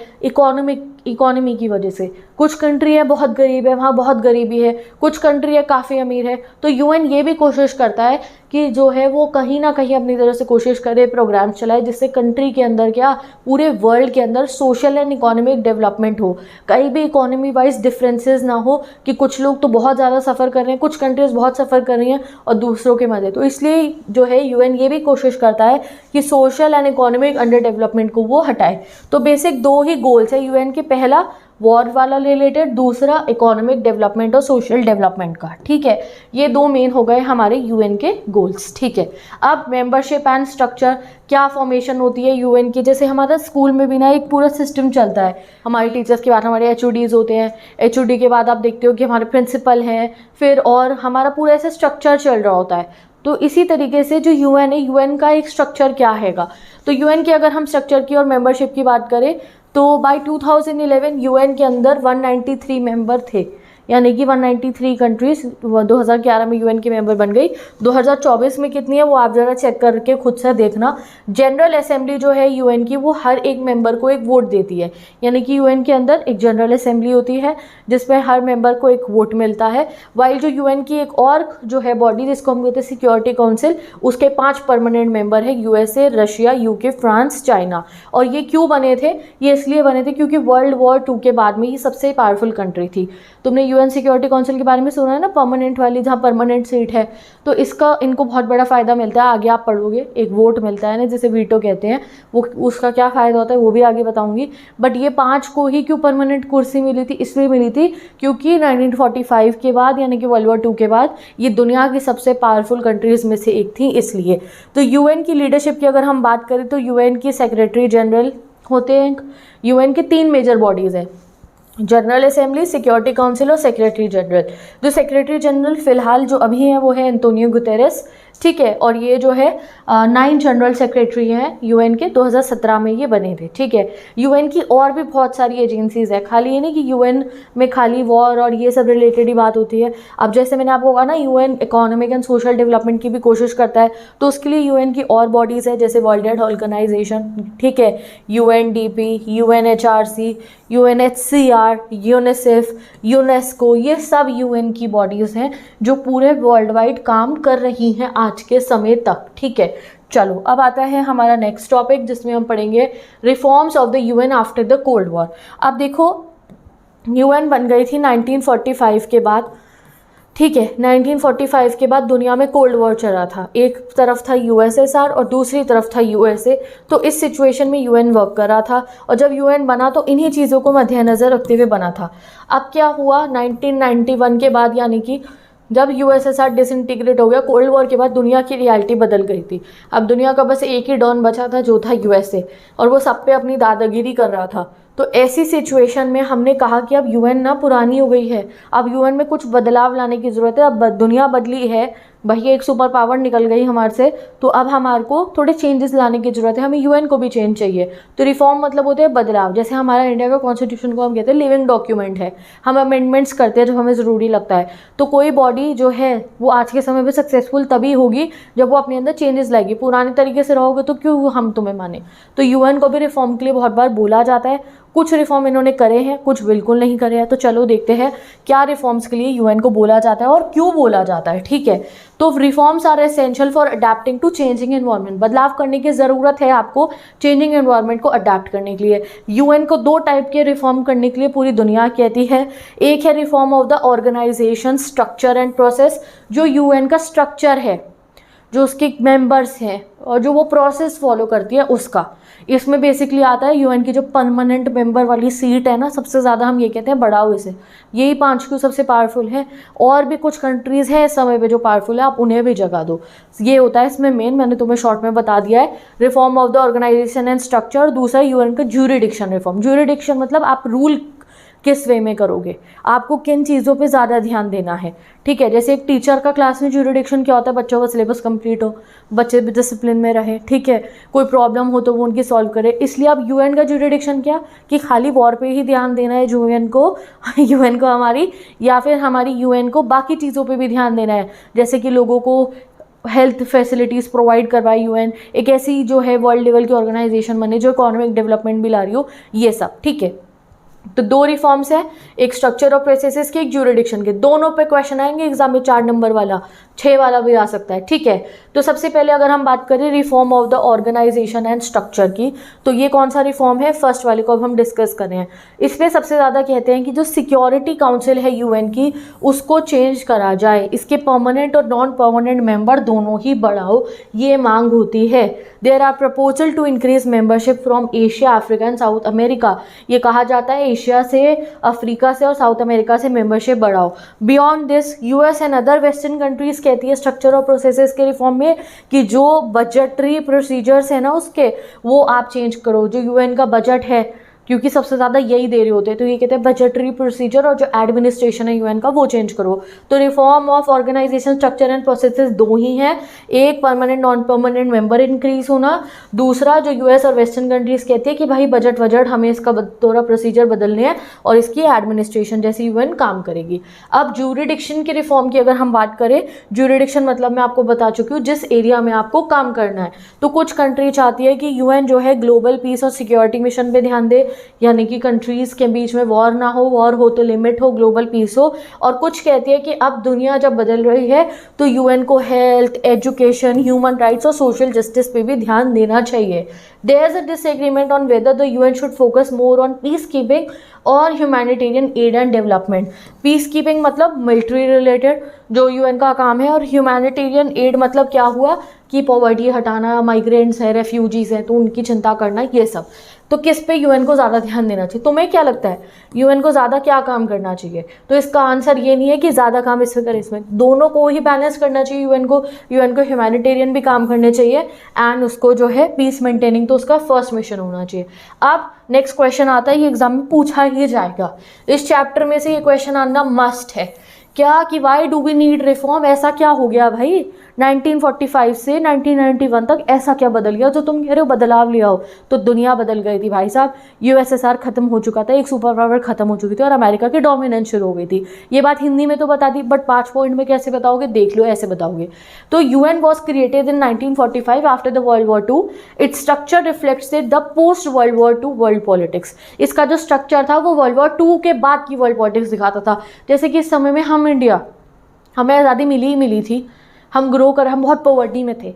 इकोनॉमी की वजह से। कुछ कंट्री है बहुत गरीब है, वहाँ बहुत गरीबी है, कुछ कंट्री है काफ़ी अमीर है। तो यूएन ये भी कोशिश करता है कि जो है वो कहीं ना कहीं अपनी तरफ से कोशिश करे, प्रोग्राम चलाए, जिससे कंट्री के अंदर क्या पूरे वर्ल्ड के अंदर सोशल एंड इकोनॉमिक डेवलपमेंट हो, कहीं भी इकोनॉमी वाइज डिफरेंसेस ना हो कि कुछ लोग तो बहुत ज़्यादा सफ़र कर रहे हैं, कुछ कंट्रीज़ बहुत सफ़र कर रही हैं और दूसरों के मजे। तो इसलिए जो है यूएन ये भी कोशिश करता है कि social and economic under development को वो हटाए। तो बेसिक 2 ही गोल्स है यूएन के, पहला वॉर वाला रिलेटेड, दूसरा इकोनॉमिक डेवलपमेंट और सोशल डेवलपमेंट का। ठीक है, ये 2 मेन हो गए हमारे यूएन के गोल्स। ठीक है, अब मेंबरशिप एंड स्ट्रक्चर, क्या फॉर्मेशन होती है यूएन की। जैसे हमारा स्कूल में भी ना एक पूरा सिस्टम चलता है, हमारे टीचर्स के बाद हमारे एचओडीज होते हैं, एचओडी के बाद आप देखते हो कि हमारे प्रिंसिपल हैं, फिर और हमारा पूरा ऐसे स्ट्रक्चर चल रहा होता है। तो इसी तरीके से जो यूएन है, यूएन का एक स्ट्रक्चर क्या हैगा। तो यूएन की अगर हम स्ट्रक्चर की और मेंबरशिप की बात करें तो बाय 2011 यूएन के अंदर 193 मेंबर थे, यानी कि 193 कंट्रीज 2011 में यूएन के मेंबर बन गई। 2024 में कितनी है वो आप ज़रा चेक करके खुद से देखना। जनरल असेंबली जो है यूएन की वो हर एक मेंबर को एक वोट देती है, यानी कि यूएन के अंदर एक जनरल असेंबली होती है जिसमें हर मेंबर को एक वोट मिलता है। वाइल जो यूएन की एक और जो है बॉडी जिसको हम कहते हैं सिक्योरिटी काउंसिल, उसके 5 परमानेंट मेंबर है, USA, Russia, UK, France, China. और ये क्यों बने थे? ये इसलिए बने थे क्योंकि वर्ल्ड वॉर 2 के बाद में ये सबसे पावरफुल कंट्री थी। तुमने यूएन सिक्योरिटी काउंसिल के बारे में सुना है ना, परमानेंट वाली, जहाँ परमानेंट सीट है। तो इसका इनको बहुत बड़ा फ़ायदा मिलता है, आगे आप पढ़ोगे, एक वोट मिलता है ना जिसे वीटो कहते हैं, वो उसका क्या फ़ायदा होता है वो भी आगे बताऊंगी। बट ये 5 को ही क्यों परमानेंट कुर्सी मिली थी? इसलिए मिली थी क्योंकि 1945 के बाद यानी कि वर्ल्ड वॉर 2 के बाद ये दुनिया की सबसे पावरफुल कंट्रीज़ में से एक थी, इसलिए। तो यूएन की लीडरशिप की अगर हम बात करें तो यूएन की सेक्रेटरी जनरल होते हैं। यूएन के 3 मेजर बॉडीज़ हैं, जनरल असेंबली, सिक्योरिटी काउंसिल और सेक्रेटरी जनरल। जो सेक्रेटरी जनरल फिलहाल जो अभी है वो है एंटोनियो गुतेरेस, ठीक है। और ये जो है 9 जनरल सेक्रेटरी हैं यूएन के, 2017 में ये बने थे, ठीक है। यूएन की और भी बहुत सारी एजेंसीज है, खाली ये नहीं कि यूएन में खाली वॉर और ये सब रिलेटेड ही बात होती है। अब जैसे मैंने आपको कहा ना, UN economic and social development की भी कोशिश करता है, तो उसके लिए यूएन की और बॉडीज़ है जैसे वर्ल्ड हेल्थ ऑर्गेनाइजेशन, ठीक है, UNDP, UNHRC, UNHCR, UNICEF, UNESCO, ये सब यूएन की बॉडीज़ हैं जो पूरे वर्ल्ड वाइड काम कर रही हैं आज के समय तक, ठीक है। चलो अब आता है हमारा नेक्स्ट टॉपिक जिसमें हम पढ़ेंगे reforms of the UN after the cold war. अब देखो, यूएन बन गई थी 1945 के बाद, ठीक है। 1945 के बाद दुनिया में कोल्ड वॉर चल रहा था, एक तरफ था यूएसएसआर और दूसरी तरफ था यूएसए। तो इस सिचुएशन में यूएन वर्क कर रहा था, और जब यूएन बना तो इन्हीं चीज़ों को मद्देनज़र रखते हुए बना था। अब क्या हुआ 1991 के बाद, यानी कि जब यूएसएसआर डिसइंटीग्रेट हो गया, कोल्ड वॉर के बाद दुनिया की रियलिटी बदल गई थी। अब दुनिया का बस एक ही डॉन बचा था जो था यूएसए, और वो सब पे अपनी दादागिरी कर रहा था। तो ऐसी सिचुएशन में हमने कहा कि अब यूएन ना पुरानी हो गई है, अब यूएन में कुछ बदलाव लाने की ज़रूरत है। अब दुनिया बदली है, भैया एक सुपर पावर निकल गई हमारे से, तो अब हमारे को थोड़े चेंजेस लाने की ज़रूरत है, हमें यूएन को भी चेंज चाहिए। तो रिफॉर्म मतलब होते हैं बदलाव। जैसे हमारा इंडिया का कॉन्स्टिट्यूशन को हम कहते हैं लिविंग डॉक्यूमेंट है, हम अमेंडमेंट्स करते हैं जब हमें ज़रूरी लगता है। तो कोई बॉडी जो है वो आज के समय पर सक्सेसफुल तभी होगी जब वो अपने अंदर चेंजेस लाएगी। पुराने तरीके से रहोगे तो क्यों हम तुम्हें माने। तो यूएन को भी रिफॉर्म के लिए बहुत बार बोला जाता है। कुछ रिफॉर्म इन्होंने करे हैं, कुछ बिल्कुल नहीं करे हैं। तो चलो देखते हैं क्या रिफॉर्म्स के लिए यूएन को बोला जाता है और क्यों बोला जाता है, ठीक है। तो reforms are essential for adapting to changing environment. बदलाव करने की ज़रूरत है आपको चेंजिंग एनवायरनमेंट को अडेप्ट करने के लिए। यूएन को 2 टाइप के रिफॉर्म करने के लिए पूरी दुनिया कहती है। एक है reform of the organisation structure and process, जो यूएन का स्ट्रक्चर है, जो उसके मेंबर्स हैं और जो वो प्रोसेस फॉलो करती है उसका। इसमें बेसिकली आता है यूएन की जो परमानेंट मेंबर वाली सीट है ना, सबसे ज़्यादा हम ये कहते हैं बढ़ाओ इसे, यही 5 क्यों सबसे पावरफुल है। और भी कुछ कंट्रीज़ हैं इस समय पे जो पावरफुल है, आप उन्हें भी जगा दो। ये होता है इसमें मेन, मैंने तुम्हें शॉर्ट में बता दिया है। Reform of the organization and structure. दूसरा यूएन का ज्यूरिडिक्शन रिफॉर्म। ज्यूरिडिक्शन मतलब आप रूल किस वे में करोगे, आपको किन चीज़ों पे ज़्यादा ध्यान देना है, ठीक है। जैसे एक टीचर का क्लास में ज्यूरिडिक्शन क्या होता है, बच्चों का सिलेबस कंप्लीट हो, बच्चे भी डिसिप्लिन में रहे, ठीक है, कोई प्रॉब्लम हो तो वो उनकी सॉल्व करे। इसलिए अब यूएन का ज्यूरिडिक्शन क्या, कि खाली वॉर पे ही ध्यान देना है यूएन को हमारी, या फिर हमारी यूएन को बाकी चीज़ों पे भी ध्यान देना है। जैसे कि लोगों को हेल्थ फैसिलिटीज़ प्रोवाइड करवाए यूएन, एक ऐसी जो है वर्ल्ड लेवल की ऑर्गेनाइजेशन बने जो इकोनॉमिक डेवलपमेंट भी ला रही हो, ये सब, ठीक है। तो 2 रिफॉर्म्स हैं, एक स्ट्रक्चर ऑफ प्रोसेसेस के, एक ज्यूरिडिक्शन के। दोनों पे क्वेश्चन आएंगे एग्जाम में, 4 नंबर वाला, 6 वाला भी आ सकता है, ठीक है। तो सबसे पहले अगर हम बात करें reform of the organization and structure की, तो ये कौन सा रिफॉर्म है, फर्स्ट वाले को अब हम डिस्कस कर रहे हैं। इसमें सबसे ज़्यादा कहते हैं कि जो सिक्योरिटी काउंसिल है यूएन की, उसको चेंज करा जाए, इसके परमानेंट और नॉन परमानेंट मेंबर दोनों ही बढ़ाओ, ये मांग होती है। There are proposal to increase membership from Asia, Africa and South America. ये कहा जाता है एशिया से, अफ्रीका से और साउथ अमेरिका से मेंबरशिप बढ़ाओ। Beyond this US and other western countries कहती है स्ट्रक्चर और प्रोसेसेस के रिफॉर्म में कि जो बजटरी प्रोसीजर्स है ना उसके, वो आप चेंज करो। जो यूएन का बजट है क्योंकि सबसे ज़्यादा यही दे रहे होते हैं। तो ये कहते हैं बजटरी प्रोसीजर और जो एडमिनिस्ट्रेशन है यूएन का वो चेंज करो। तो reform of organization structure and processes दो ही हैं, एक permanent non permanent member increase होना, दूसरा जो यूएस और वेस्टर्न कंट्रीज कहती है कि भाई बजट हमें इसका थोड़ा प्रोसीजर बदलने हैं और इसकी एडमिनिस्ट्रेशन जैसी यूएन काम करेगी। अब ज्यूरिडिक्शन की रिफॉर्म की अगर हम बात करें, ज्यूरिडिक्शन मतलब मैं आपको बता चुकी हूँ जिस एरिया में आपको काम करना है। तो कुछ कंट्री चाहती है कि यूएन जो है ग्लोबल पीस और सिक्योरिटी मिशन पे ध्यान दे, यानी कि कंट्रीज के बीच में वॉर ना हो, वॉर हो तो लिमिट हो, ग्लोबल पीस हो। और कुछ कहती है कि अब दुनिया जब बदल रही है तो यूएन को हेल्थ, एजुकेशन, ह्यूमन राइट्स और सोशल जस्टिस पे भी ध्यान देना चाहिए। There is a disagreement on whether the UN should focus more on peace keeping और humanitarian aid and development. Peace keeping मतलब मिलिट्री रिलेटेड जो यूएन का काम है, और ह्यूमैनिटेरियन एड मतलब क्या हुआ कि पॉवर्टी हटाना, माइग्रेंट्स है, रेफ्यूजीज हैं तो उनकी चिंता करना, ये सब। तो किस पे यूएन को ज़्यादा ध्यान देना चाहिए? तुम्हें क्या लगता है यूएन को ज़्यादा क्या काम करना चाहिए? तो इसका आंसर ये नहीं है कि ज़्यादा काम इसमें करे, इसमें दोनों को ही बैलेंस करना चाहिए। यूएन को ह्यूमैनिटेरियन भी काम करने चाहिए एंड उसको जो है पीस मेंटेनिंग तो उसका फर्स्ट मिशन होना चाहिए। अब नेक्स्ट क्वेश्चन आता है, ये एग्जाम में पूछा ही जाएगा, इस चैप्टर में से ये क्वेश्चन आना मस्ट है क्या कि why do we need reform? ऐसा क्या हो गया भाई 1945 से 1991 तक ऐसा क्या बदल गया जो तुम कह रहे हो बदलाव लिया हो? तो दुनिया बदल गई थी भाई साहब, यूएसएसआर खत्म हो चुका था, एक सुपर पावर खत्म हो चुकी थी और अमेरिका की डोमिनेंस शुरू हो गई थी। ये बात हिंदी में तो बता दी, बट 5 पॉइंट में कैसे बताओगे? देख लो, ऐसे बताओगे। तो UN was created in 1945 after the world war II। Its structure reflects the post world war II world politics. इसका जो स्ट्रक्चर था वो वर्ल्ड वॉर II के बाद की वर्ल्ड पॉलिटिक्स दिखाता था। जैसे कि इस समय में हम इंडिया, हमें आज़ादी मिली ही मिली थी, हम ग्रो कर, हम बहुत पॉवर्टी में थे।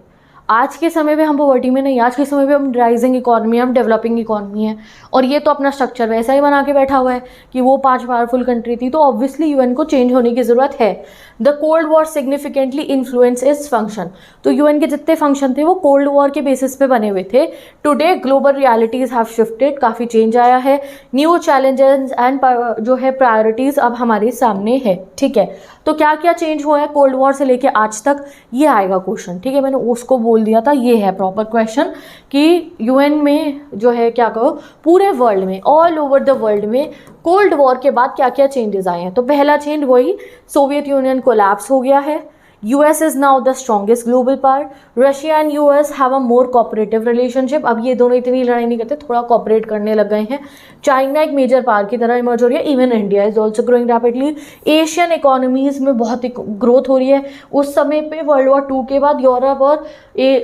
आज के समय में हम पॉवर्टी में नहीं, आज के समय में हम राइजिंग इकॉनमी, हम डेवलपिंग इकॉनमी है। और ये तो अपना स्ट्रक्चर वैसा ही बना के बैठा हुआ है कि वो 5 पावरफुल कंट्री थी, तो ऑब्वियसली यूएन को चेंज होने की ज़रूरत है। The cold war significantly influence its function. तो यूएन के जितने फंक्शन थे वो कोल्ड वॉर के बेसिस पे बने हुए थे। Today global realities have shifted, काफ़ी चेंज आया है। न्यू चैलेंजेस एंड जो है प्रायोरिटीज़ अब हमारे सामने है। ठीक है, तो क्या क्या चेंज हुआ है कोल्ड वॉर से लेके आज तक, ये आएगा क्वेश्चन। ठीक है, मैंने उसको बोल दिया था, ये है प्रॉपर क्वेश्चन कि यूएन में जो है क्या कहो पूरे वर्ल्ड में, ऑल ओवर द वर्ल्ड में कोल्ड वॉर के बाद क्या क्या चेंजेस आए हैं। तो पहला चेंज वही, सोवियत यूनियन कोलैप्स हो गया है। US is now the strongest global power. Russia and US have a more cooperative relationship. अब ये दोनों इतनी लड़ाई नहीं करते, थोड़ा कॉपरेट करने लग गए हैं। चाइना एक मेजर पावर की तरह इमर्ज हो रही है। Even India is also growing rapidly. Asian economies में बहुत ही ग्रोथ हो रही है। उस समय पे वर्ल्ड वॉर II के बाद यूरोप और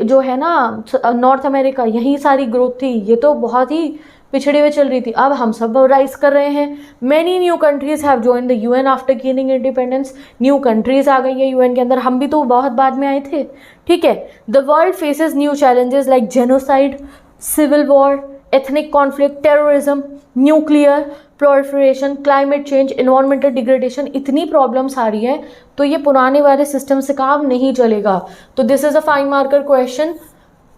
जो है ना नॉर्थ अमेरिका, यही सारी ग्रोथ थी। ये तो बहुत ही पिछड़े हुए चल रही थी, अब हम सब राइज कर रहे हैं। Many new countries have join the UN after gaining independence. New countries आ गई है यूएन के अंदर, हम भी तो बहुत बाद में आए थे। ठीक है, the world faces new challenges like genocide, civil war, ethnic conflict, terrorism, nuclear proliferation, climate change, environmental degradation. इतनी प्रॉब्लम्स आ रही है तो ये पुराने वाले सिस्टम से काम नहीं चलेगा। तो this is a 5 marker question,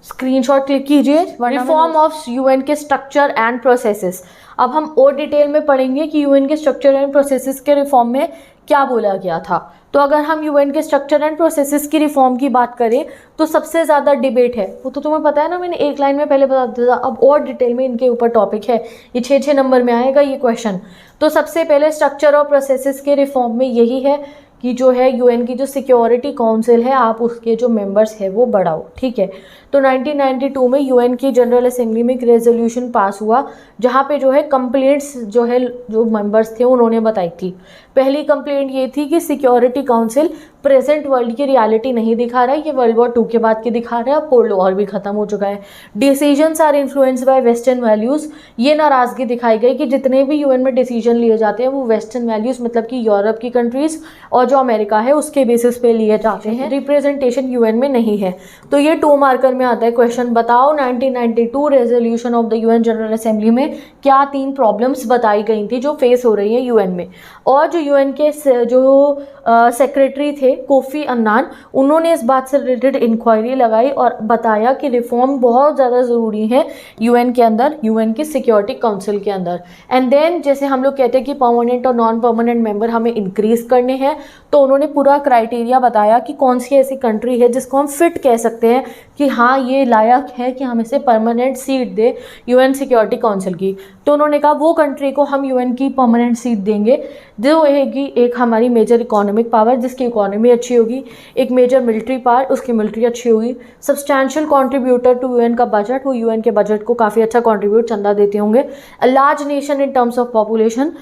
screenshot click कीजिए। रिफॉर्म ऑफ यूएन के स्ट्रक्चर एंड प्रोसेसेस। अब हम और डिटेल में पढ़ेंगे कि यूएन के स्ट्रक्चर एंड प्रोसेसेस के रिफॉर्म में क्या बोला गया था। तो अगर हम यूएन के स्ट्रक्चर एंड प्रोसेसेस की रिफॉर्म की बात करें तो सबसे ज़्यादा डिबेट है, वो तो तुम्हें पता है ना, मैंने एक लाइन में पहले बता दिया था। अब और डिटेल में इनके ऊपर टॉपिक है, ये 6 नंबर में आएगा ये क्वेश्चन। तो सबसे पहले स्ट्रक्चर और प्रोसेसेस के रिफॉर्म में यही है कि जो है यूएन की जो सिक्योरिटी काउंसिल है, आप उसके जो मेंबर्स है वो बढ़ाओ। ठीक है, तो 1992 में यूएन की जनरल असेंबली में एक रेजोल्यूशन पास हुआ जहाँ पे जो है कंप्लेंट्स जो है जो मेंबर्स थे उन्होंने बताई थी। पहली कंप्लेंट ये थी कि सिक्योरिटी काउंसिल प्रेजेंट वर्ल्ड की रियलिटी नहीं दिखा रहा है, ये वर्ल्ड वॉर II के बाद की दिखा रहा है, अब कोल्ड वॉर भी खत्म हो चुका है। Decisions are influenced by western values. ये नाराज़गी दिखाई गई कि जितने भी यूएन में डिसीजन लिए जाते हैं वो वेस्टर्न वैल्यूज़ मतलब कि यूरोप की कंट्रीज़ और जो अमेरिका है उसके बेसिस पे लिए जाते हैं, रिप्रेजेंटेशन यूएन में नहीं है। तो ये 2 मार्कर में आता है क्वेश्चन। बताओ 1992 resolution of the UN general assembly में क्या 3 प्रॉब्लम्स बताई गई थी जो फेस हो रही है यूएन में। और जो यूएन के जो सेक्रेटरी थे कोफी अन्नान, उन्होंने इस बात से रिलेटेड इंक्वायरी लगाई और बताया कि रिफॉर्म बहुत ज़्यादा ज़रूरी है यूएन के अंदर, यूएन की सिक्योरिटी काउंसिल के अंदर। एंड देन जैसे हम लोग कहते हैं कि परमानेंट और नॉन परमानेंट मेंबर हमें इंक्रीज करने हैं, तो उन्होंने पूरा क्राइटेरिया बताया कि कौन सी ऐसी कंट्री है जिसको हम फिट कह सकते हैं कि हाँ ये लायक है कि हम इसे परमानेंट सीट दे यूएन सिक्योरिटी काउंसिल की। तो उन्होंने कहा वो कंट्री को हम यूएन की परमानेंट सीट देंगे जो रहेगी एक हमारी मेजर इकोनॉमिक पावर जिसकी इकोनॉमी अच्छी होगी, एक मेजर मिलिट्री पावर उसकी मिलिट्री अच्छी होगी, सब्सटैंशियल कंट्रीब्यूटर टू यूएन का बजट, वो यूएन के बजट को काफ़ी अच्छा कंट्रीब्यूट चंदा देते होंगे, a large nation in terms of population,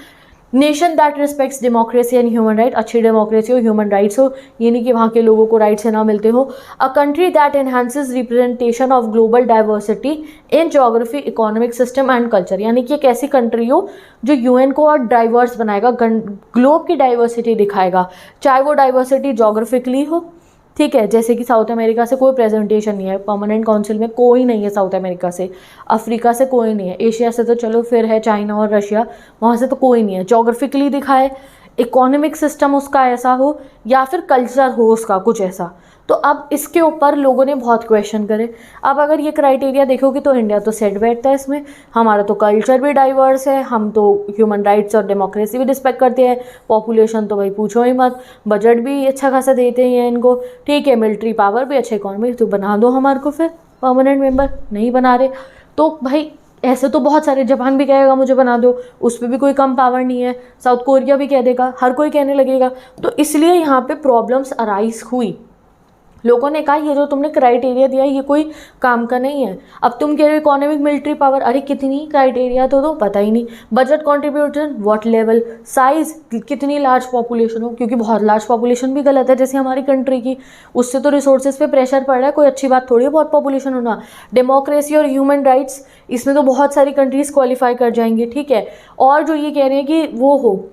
nation that respects democracy and human right, अच्छी डेमोक्रेसी हो, ह्यूमन राइट्स हो, ये नहीं कि वहाँ के लोगों को राइट्स ना मिलते हो, a country that enhances representation of global diversity in geography, economic system and culture, यानी कि एक ऐसी कंट्री हो जो यूएन को और डाइवर्स बनाएगा, ग्लोब की डाइवर्सिटी दिखाएगा, चाहे वो डाइवर्सिटी ज्योग्राफिकली हो, ठीक है, जैसे कि साउथ अमेरिका से कोई प्रेजेंटेशन नहीं है परमानेंट काउंसिल में, कोई नहीं है साउथ अमेरिका से, अफ्रीका से कोई नहीं है, एशिया से तो चलो फिर है चाइना और रशिया, वहाँ से तो कोई नहीं है, जोग्राफिकली दिखाए, इकोनॉमिक सिस्टम उसका ऐसा हो या फिर कल्चर हो उसका कुछ ऐसा। तो अब इसके ऊपर लोगों ने बहुत क्वेश्चन करे। अब अगर ये क्राइटेरिया देखोगे तो इंडिया तो सेट बैठता है इसमें, हमारा तो कल्चर भी डाइवर्स है, हम तो ह्यूमन राइट्स और डेमोक्रेसी भी रिस्पेक्ट करते हैं, पॉपुलेशन तो भाई पूछो ही मत, बजट भी अच्छा खासा देते हैं इनको, ठीक है, मिलिट्री पावर भी, अच्छी इकोनॉमी, तो बना दो हमारे को फिर परमानेंट मेंबर, नहीं बना रहे तो भाई ऐसे तो बहुत सारे, जापान भी कहेगा मुझे बना दो, उस पर भी कोई कम पावर नहीं है, साउथ कोरिया भी कह देगा, हर कोई कहने लगेगा, तो इसलिए यहाँ पे प्रॉब्लम्स अराइज हुई। लोगों ने कहा ये जो तुमने क्राइटेरिया दिया ये कोई काम का नहीं है। अब तुम कह रहे हो इकोनॉमिक मिलिट्री पावर, अरे कितनी क्राइटेरिया तो पता ही नहीं, budget contribution what level, size कितनी लार्ज पॉपुलेशन हो, क्योंकि बहुत लार्ज पॉपुलेशन भी गलत है जैसे हमारी कंट्री की, उससे तो रिसोर्सेज पे प्रेशर पड़ रहा है, कोई अच्छी बात थोड़ी है बहुत पॉपुलेशन होना। डेमोक्रेसी और ह्यूमन राइट्स, इसमें तो बहुत सारी कंट्रीज क्वालिफाई कर जाएंगी, ठीक है। और जो ये कह रहे हैं कि वो हो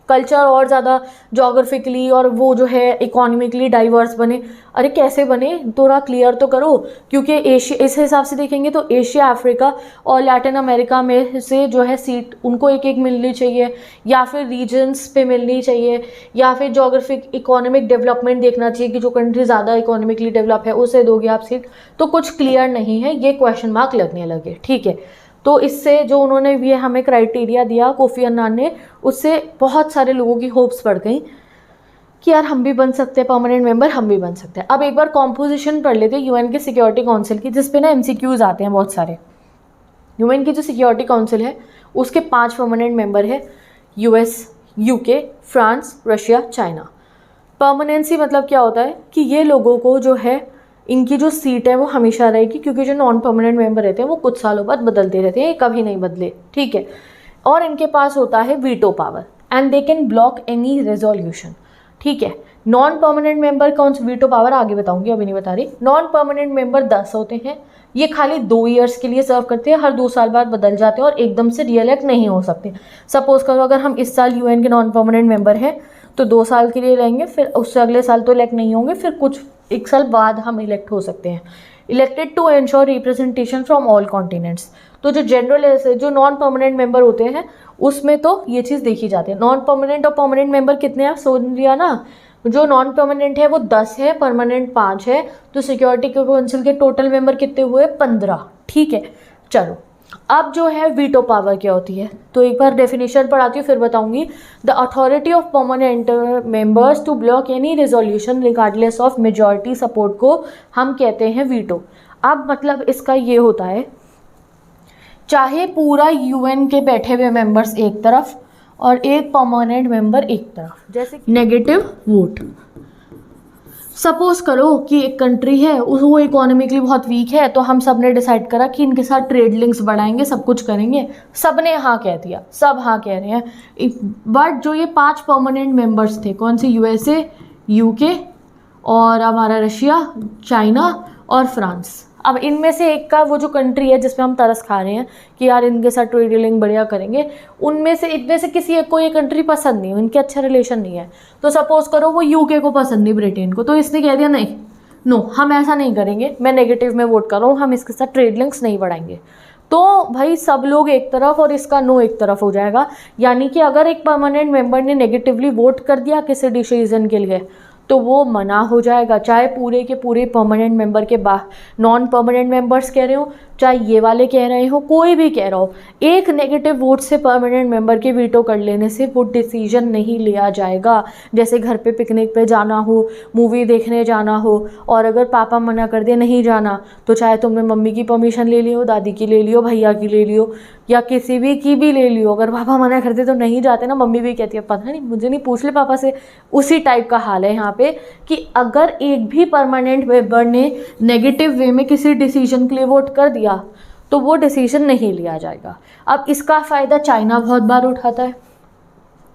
कल्चर और ज़्यादा जोग्राफिकली और वो जो है इकोनॉमिकली डाइवर्स बने, अरे कैसे बने थोड़ा क्लियर तो करो, क्योंकि एशिया इस हिसाब से देखेंगे तो एशिया, अफ्रीका और लैटिन अमेरिका में से जो है सीट उनको एक एक मिलनी चाहिए, या फिर रीजन्स पे मिलनी चाहिए, या फिर जोग्राफिक इकोनॉमिक डेवलपमेंट देखना चाहिए कि जो कंट्री ज़्यादा इकोनॉमिकली डेवलप है उसे दोगे आप सीट, तो कुछ क्लियर नहीं है, ये क्वेश्चन मार्क लगने लगे, ठीक है। तो इससे जो उन्होंने ये हमें क्राइटेरिया दिया कोफी अन्नान ने, उससे बहुत सारे लोगों की होप्स बढ़ गई कि यार हम भी बन सकते हैं परमानेंट मेंबर, हम भी बन सकते हैं। अब एक बार कॉम्पोजिशन पढ़ लेते हैं यूएन के सिक्योरिटी काउंसिल की, जिसपे ना एमसीक्यूज आते हैं बहुत सारे। यूएन की जो सिक्योरिटी काउंसिल है उसके 5 परमानेंट मेंबर है, US, UK, France, Russia, China. Permanency मतलब क्या होता है कि ये लोगों को जो है इनकी जो सीट है वो हमेशा रहेगी, क्योंकि जो नॉन परमानेंट मेंबर रहते हैं वो कुछ सालों बाद बदलते रहते हैं, कभी नहीं बदले, ठीक है। और इनके पास होता है veto power and they can block any resolution, ठीक है। नॉन परमानेंट मेंबर कौन सा, वीटो पावर आगे बताऊंगी, अभी नहीं बता रही। नॉन परमानेंट मेंबर 10 होते हैं, ये खाली 2 ईयर्स के लिए सर्व करते हैं, हर 2 साल बाद बदल जाते हैं और एकदम से रीइलेक्ट नहीं हो सकते। सपोज करो अगर हम इस साल यूएन के नॉन परमानेंट मेंबर हैं तो 2 साल के लिए रहेंगे, फिर उससे अगले साल तो इलेक्ट नहीं होंगे, फिर कुछ 1 साल बाद हम इलेक्ट हो सकते हैं। Elected to ensure representation from all continents, तो जो जनरल जो नॉन परमानेंट मेंबर होते हैं उसमें तो ये चीज़ देखी जाती है। नॉन परमानेंट और परमानेंट मेंबर कितने हैं सुन लिया ना, जो नॉन परमानेंट है वो 10 है, परमानेंट 5 है, तो सिक्योरिटी काउंसिल के टोटल मेंबर कितने हुए, 15, ठीक है। चलो अब जो है वीटो पावर क्या होती है, तो एक बार डेफिनेशन पढ़ाती हूँ फिर बताऊंगी। The authority of permanent members to block any resolution regardless of majority support को हम कहते हैं वीटो। अब मतलब इसका ये होता है, चाहे पूरा यूएन के बैठे हुए मेंबर्स एक तरफ और एक परमानेंट मेंबर एक तरफ, जैसे नेगेटिव वोट। सपोज करो कि एक कंट्री है वो इकोनॉमिकली बहुत वीक है, तो हम सब ने डिसाइड करा कि इनके साथ ट्रेड लिंक्स बढ़ाएंगे, सब कुछ करेंगे, सब ने हाँ कह दिया, सब हाँ कह रहे हैं। बट जो ये 5 परमानेंट मेंबर्स थे, कौन से, यूएसए, यूके और हमारा रशिया, चाइना और फ्रांस, अब इनमें से एक का वो जो कंट्री है जिसमें हम तरस खा रहे हैं कि यार इनके साथ ट्रेड लिंक बढ़िया करेंगे, उनमें से इनमें से किसी एक को ये कंट्री पसंद नहीं, उनके अच्छा रिलेशन नहीं है। तो सपोज करो वो यूके को पसंद नहीं, ब्रिटेन को, तो इसने कह दिया नहीं, नो हम ऐसा नहीं करेंगे, मैं नेगेटिव में वोट कर रहा हूँ, हम इसके साथ ट्रेड लिंक्स नहीं बढ़ाएंगे। तो भाई सब लोग एक तरफ और इसका नो एक तरफ हो जाएगा। यानी कि अगर एक परमानेंट मेंबर ने नेगेटिवली वोट कर दिया किसी डिसीजन के लिए, तो वो मना हो जाएगा, चाहे पूरे के पूरे परमानेंट मेंबर के नॉन परमानेंट मेंबर्स कह रहे हो, चाहे ये वाले कह रहे हो, कोई भी कह रहा हो, एक नेगेटिव वोट से परमानेंट मेंबर के वीटो कर लेने से वो डिसीजन नहीं लिया जाएगा। जैसे घर पे पिकनिक पे जाना हो, मूवी देखने जाना हो, और अगर पापा मना कर दे नहीं जाना, तो चाहे तुमने मम्मी की परमिशन ले लियो, दादी की ले लियो, भैया की ले लियो, या किसी भी की भी ले लियो, अगर पापा मना करते तो नहीं जाते ना, मम्मी भी कहती है पता नहीं मुझे नहीं, पूछ ले पापा से। उसी टाइप का हाल है यहाँ पे कि अगर एक भी परमानेंट मेंबर ने नेगेटिव वे में किसी डिसीजन के लिए वोट कर दिया तो वो डिसीजन नहीं लिया जाएगा। अब इसका फ़ायदा चाइना बहुत बार उठाता है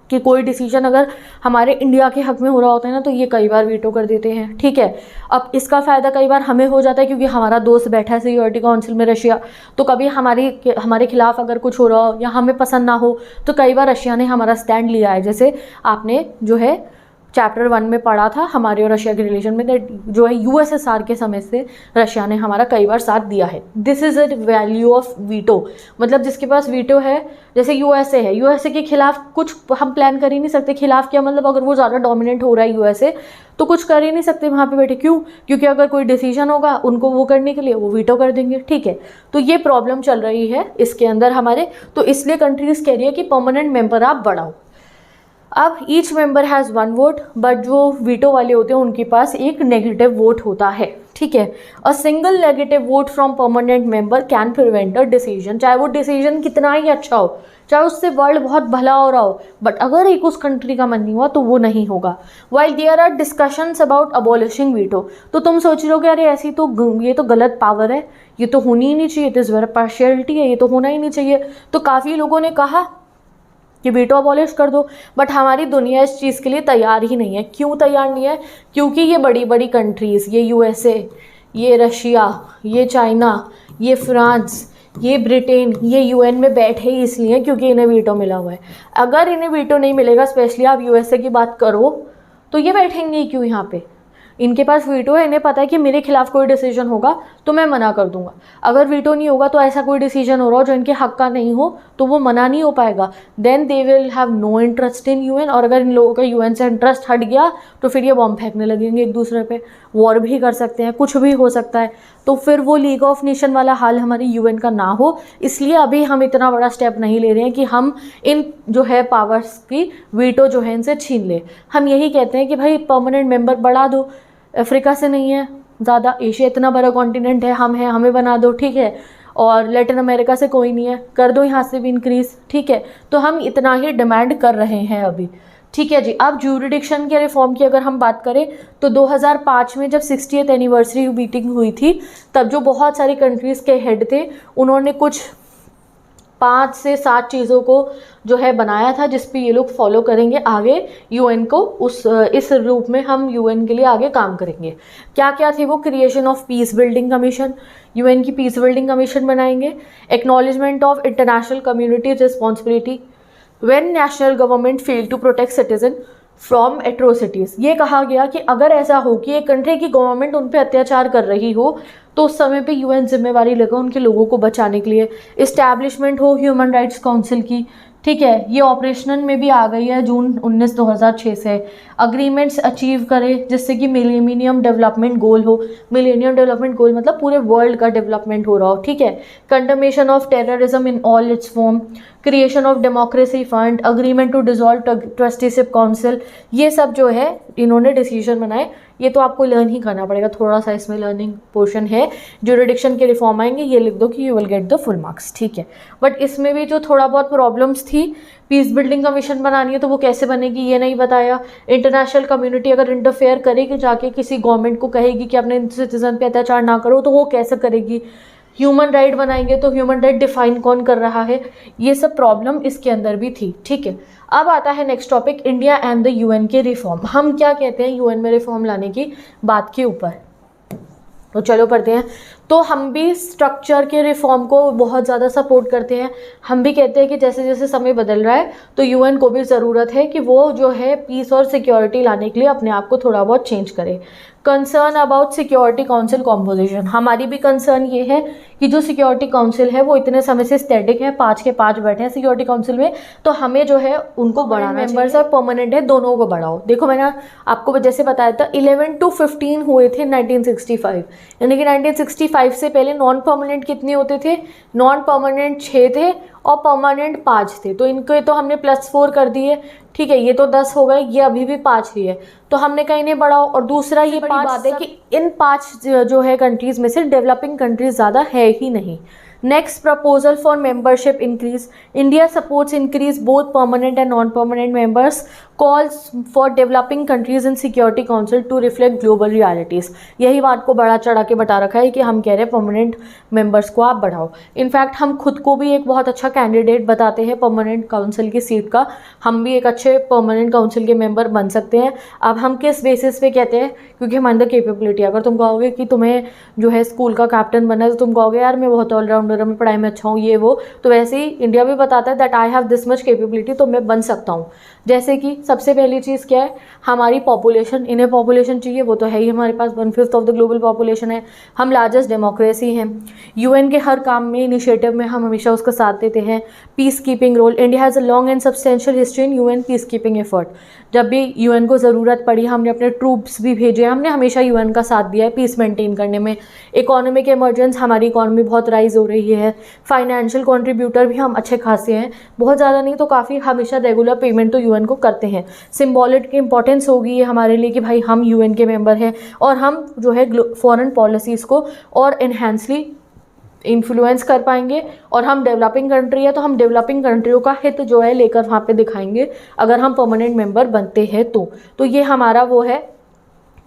कि कोई डिसीजन अगर हमारे इंडिया के हक में हो रहा होता है ना, तो ये कई बार वीटो कर देते हैं, ठीक है। अब इसका फ़ायदा कई बार हमें हो जाता है क्योंकि हमारा दोस्त बैठा है सिक्योरिटी काउंसिल में रशिया, तो कभी हमारे खिलाफ अगर कुछ हो रहा हो या हमें पसंद ना हो तो कई बार रशिया ने हमारा स्टैंड लिया है। जैसे आपने जो है चैप्टर 1 में पढ़ा था हमारे और रशिया के रिलेशन में, दैट जो है यूएसएसआर के समय से रशिया ने हमारा कई बार साथ दिया है। This is a value of veto, मतलब जिसके पास वीटो है, जैसे यूएसए है, यूएसए के खिलाफ कुछ हम प्लान कर ही नहीं सकते। खिलाफ क्या मतलब, अगर वो ज़्यादा डोमिनेंट हो रहा है यूएसए तो कुछ कर ही नहीं सकते वहाँ पे बैठे। क्यों? क्योंकि अगर कोई डिसीजन होगा उनको वो करने के लिए वो वीटो कर देंगे, ठीक है। तो ये प्रॉब्लम चल रही है इसके अंदर हमारे, तो इसलिए कंट्रीज़ कह रही है कि परमानेंट मेंबर आप बढ़ाओ। अब each member has 1 vote, but जो वीटो वाले होते हैं उनके पास एक नेगेटिव वोट होता है, ठीक है। A single negative vote from permanent member can prevent a decision, चाहे वो डिसीजन कितना ही अच्छा हो, चाहे उससे वर्ल्ड बहुत भला हो रहा हो, बट अगर एक उस कंट्री का मन नहीं हुआ तो वो नहीं होगा। While there are discussions about abolishing veto, तो तुम सोच रहे हो कि अरे ऐसी तो ये तो गलत पावर है, ये तो होनी ही नहीं चाहिए, दिस वेरी पार्शियलिटी है, ये तो होना ही नहीं चाहिए। तो काफ़ी लोगों ने कहा कि वीटो अबॉलिश कर दो, बट हमारी दुनिया इस चीज़ के लिए तैयार ही नहीं है। क्यों तैयार नहीं है? क्योंकि ये बड़ी बड़ी कंट्रीज़, ये यूएसए, ये रशिया, ये चाइना, ये फ्रांस, ये ब्रिटेन, ये यूएन में बैठे ही इसलिए क्योंकि इन्हें वीटो मिला हुआ है। अगर इन्हें वीटो नहीं मिलेगा, स्पेशली आप यूएसए की बात करो, तो ये बैठेंगे ही क्यों यहाँ पे? इनके पास वीटो है, इन्हें पता है कि मेरे खिलाफ कोई डिसीजन होगा तो मैं मना कर दूंगा। अगर वीटो नहीं होगा तो ऐसा कोई डिसीजन हो रहा हो जो इनके हक का नहीं हो तो वो मना नहीं हो पाएगा। Then they will have no interest in UN, और अगर इन लोगों का यूएन से इंटरेस्ट हट गया तो फिर ये बॉम्ब फेंकने लगेंगे एक दूसरे पे, वॉर भी कर सकते हैं, कुछ भी हो सकता है। तो फिर वो लीग ऑफ नेशन वाला हाल हमारी यूएन का ना हो, इसलिए अभी हम इतना बड़ा स्टेप नहीं ले रहे हैं कि हम इन जो है पावर्स की वीटो जो है इनसे छीन ले। हम यही कहते हैं कि भाई परमानेंट मेंबर बढ़ा दो, अफ्रीका से नहीं है ज़्यादा, एशिया इतना बड़ा कॉन्टिनेंट है, हम हैं, हमें बना दो, ठीक है। और लैटिन अमेरिका से कोई नहीं है, कर दो यहाँ से भी इंक्रीज़, ठीक है। तो हम इतना ही डिमांड कर रहे हैं अभी, ठीक है जी। अब ज्यूरिडिक्शन के रिफॉर्म की अगर हम बात करें तो 2005 में जब 60th एनिवर्सरी मीटिंग हुई थी, तब जो बहुत सारी कंट्रीज़ के हेड थे उन्होंने कुछ 5 से 7 चीज़ों को जो है बनाया था जिस पे ये लोग फॉलो करेंगे आगे यूएन को, इस रूप में हम यूएन के लिए आगे काम करेंगे। क्या क्या थी वो? Creation of peace building commission, UN की पीस बिल्डिंग कमीशन बनाएंगे। Acknowledgement of international community responsibility when national government fail to protect citizen from atrocities, ये कहा गया कि अगर ऐसा हो कि एक कंट्री की गवर्नमेंट उन पर अत्याचार कर रही हो तो उस समय पे यूएन जिम्मेवारी लेगा उनके लोगों को बचाने के लिए। इस्टेब्लिशमेंट हो ह्यूमन राइट्स काउंसिल की, ठीक है, ये ऑपरेशनल में भी आ गई है जून 19 2006 से। अग्रीमेंट्स अचीव करे जिससे कि मिलेनियम डेवलपमेंट गोल हो, मिलेनियम डेवलपमेंट गोल मतलब पूरे वर्ल्ड का डेवलपमेंट हो रहा हो, ठीक है। Condemnation of terrorism in all its form, creation of democracy fund, agreement to dissolve trusteeship council, ये सब जो है इन्होंने डिसीजन बनाए। ये तो आपको लर्न ही करना पड़ेगा, थोड़ा सा इसमें लर्निंग पोर्शन है। ज्यूरिडिक्शन के रिफॉर्म आएंगे, ये लिख दो कि you will get the full marks, ठीक है। बट इसमें भी जो थोड़ा बहुत प्रॉब्लम्स थी, पीस बिल्डिंग कमीशन बनानी है तो वो कैसे बनेगी ये नहीं बताया। इंटरनेशनल कम्युनिटी अगर इंटरफेयर करेगी, जाके किसी गवर्नमेंट को कहेगी कि अपने सिटीजन पे अत्याचार ना करो, तो वो कैसे करेगी। ह्यूमन राइट बनाएंगे तो ह्यूमन राइट डिफाइन कौन कर रहा है, ये सब प्रॉब्लम इसके अंदर भी थी, ठीक है। अब आता है next topic, India and the UN के रिफॉर्म। हम क्या कहते हैं यूएन में रिफॉर्म लाने की बात के ऊपर, तो चलो पढ़ते हैं। तो हम भी स्ट्रक्चर के रिफॉर्म को बहुत ज़्यादा सपोर्ट करते हैं। हम भी कहते हैं कि जैसे जैसे समय बदल रहा है तो यूएन को भी ज़रूरत है कि वो जो है पीस और सिक्योरिटी लाने के लिए अपने आप को थोड़ा बहुत चेंज करे। Concern about security council composition, हमारी भी कंसर्न ये है कि जो सिक्योरिटी काउंसिल है वो इतने समय से स्टैटिक है, 5 के 5 बैठे हैं सिक्योरिटी काउंसिल में, तो हमें जो है उनको बढ़ाना, मेंबर्स और परमानेंट है दोनों को बढ़ाओ। देखो मैंने आपको जैसे बताया था 11 to 15 हुए थे 1965, यानी कि 1965 से पहले नॉन परमानेंट कितने होते थे, नॉन परमानेंट 6 थे और परमानेंट 5 थे, तो इनके तो हमने +4 कर दिए, ठीक है, ये तो 10 हो गए, ये अभी भी 5 ही है, तो हमने कहीं नहीं बढ़ाओ। और दूसरा ये बड़ी बात है कि इन 5 जो है कंट्रीज़ में से डेवलपिंग कंट्रीज ज़्यादा है ही नहीं। Next proposal for membership increase, India supports increase both permanent and non permanent members, calls for developing countries in security council to reflect global realities. यही बात को बढ़ा चढ़ा के बता रखा है कि हम कह रहे हैं परमानेंट मेंबर्स को आप बढ़ाओ। इनफैक्ट हम खुद को भी एक बहुत अच्छा कैंडिडेट बताते हैं परमानेंट काउंसिल की सीट का, हम भी एक अच्छे परमानेंट काउंसिल के मेंबर बन सकते हैं। अब हम किस बेसिस पे कहते हैं, क्योंकि हमारे अंदर कैपेबिलिटी, अगर तुम कहोगे कि तुम्हें जो है स्कूल का कैप्टन बनना है तो तुम कहोगे यार मैं बहुत ऑलराउंडर, मैं पढ़ाई में अच्छा हूँ, ये वो, तो वैसे ही इंडिया भी बताता है that I have this much capability, तो मैं बन सकता हूँ। जैसे कि सबसे पहली चीज़ क्या है, हमारी पॉपुलेशन, इन्हें पॉपुलेशन चाहिए, वो तो है ही, हमारे पास 1/5 ऑफ द ग्लोबल पॉपुलेशन है, हम लार्जेस्ट डेमोक्रेसी हैं, यूएन के हर काम में, इनिशिएटिव में हम हमेशा उसका साथ देते हैं। Peace keeping role, India has a long and substantial history in UN peace keeping effort, जब भी यूएन को ज़रूरत पड़ी हमने अपने ट्रूप्स भी भेजे, हमने हमेशा यूएन का साथ दिया है पीस मेंटेन करने में। इकोनॉमिक इमरजेंस, हमारी इकोनॉमी बहुत राइज हो रही है, फाइनेंशियल कंट्रीब्यूटर भी हम अच्छे खासे हैं, बहुत ज़्यादा नहीं तो काफ़ी, हमेशा रेगुलर पेमेंट तो यूएन को करते हैं। सिंबॉलिक की इंपॉर्टेंस होगी ये हमारे लिए कि भाई हम यूएन के मेंबर हैं और हम जो है फॉरेन पॉलिसीज़ को और इन्हेंसली इन्फ्लुएंस कर पाएंगे, और हम डेवलपिंग कंट्री है तो हम डेवलपिंग कंट्रियों का हित जो है लेकर वहाँ पे दिखाएंगे अगर हम परमानेंट मेंबर बनते हैं तो ये हमारा वो है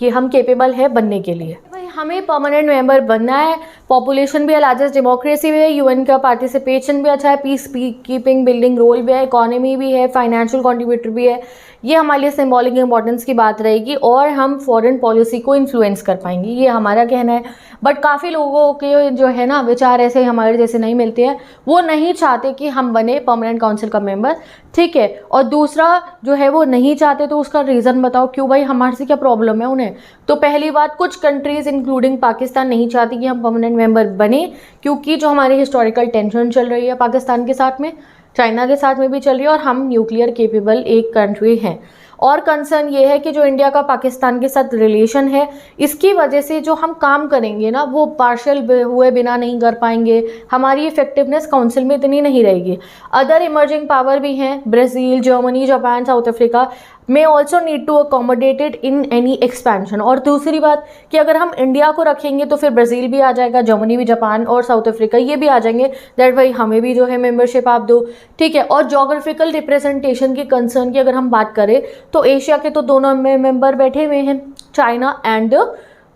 कि हम कैपेबल है बनने के लिए। भाई हमें परमानेंट मेंबर बनना है, पॉपुलेशन भी है, लार्जेस्ट डेमोक्रेसी भी है, यूएन का पार्टिसिपेशन भी अच्छा है, पीस कीपिंग बिल्डिंग रोल भी है, इकोनॉमी भी है, फाइनेंशियल कंट्रीब्यूटर भी है, ये हमारे लिए सिंबॉलिक इंपॉर्टेंस की बात रहेगी, और हम फॉरेन पॉलिसी को इन्फ्लुएंस कर पाएंगे, ये हमारा कहना है। बट काफ़ी लोगों के जो है ना विचार ऐसे हमारे जैसे नहीं मिलते हैं, वो नहीं चाहते कि हम बने परमानेंट काउंसिल का मेंबर, ठीक है। और दूसरा जो है वो नहीं चाहते तो उसका रीज़न बताओ क्यों भाई, हमारे से क्या प्रॉब्लम है उन्हें। तो पहली बात, कुछ कंट्रीज़ इंक्लूडिंग पाकिस्तान नहीं चाहती कि हम परमानेंट मेंबर बने, क्योंकि जो हमारी हिस्टोरिकल टेंशन चल रही है पाकिस्तान के साथ में, चाइना के साथ में भी चल रही है, और हम न्यूक्लियर केपेबल एक कंट्री हैं। और कंसर्न ये है कि जो इंडिया का पाकिस्तान के साथ रिलेशन है, इसकी वजह से जो हम काम करेंगे ना वो पार्शियल हुए बिना नहीं कर पाएंगे, हमारी इफेक्टिवनेस काउंसिल में इतनी नहीं रहेगी। अदर इमर्जिंग पावर भी हैं, Brazil, Germany, Japan, south Africa may also need to accommodate it in any expansion। और दूसरी बात कि अगर हम इंडिया को रखेंगे तो फिर ब्राज़ील भी आ जाएगा, जर्मनी भी, जापान और साउथ अफ्रीका ये भी आ जाएंगे, दैट भाई हमें भी जो है मेंबरशिप आप दो, ठीक है। और जोग्राफिकल रिप्रेजेंटेशन की कंसर्न की अगर हम बात करें तो एशिया के तो दोनों में मेंबर बैठे हुए हैं, चाइना एंड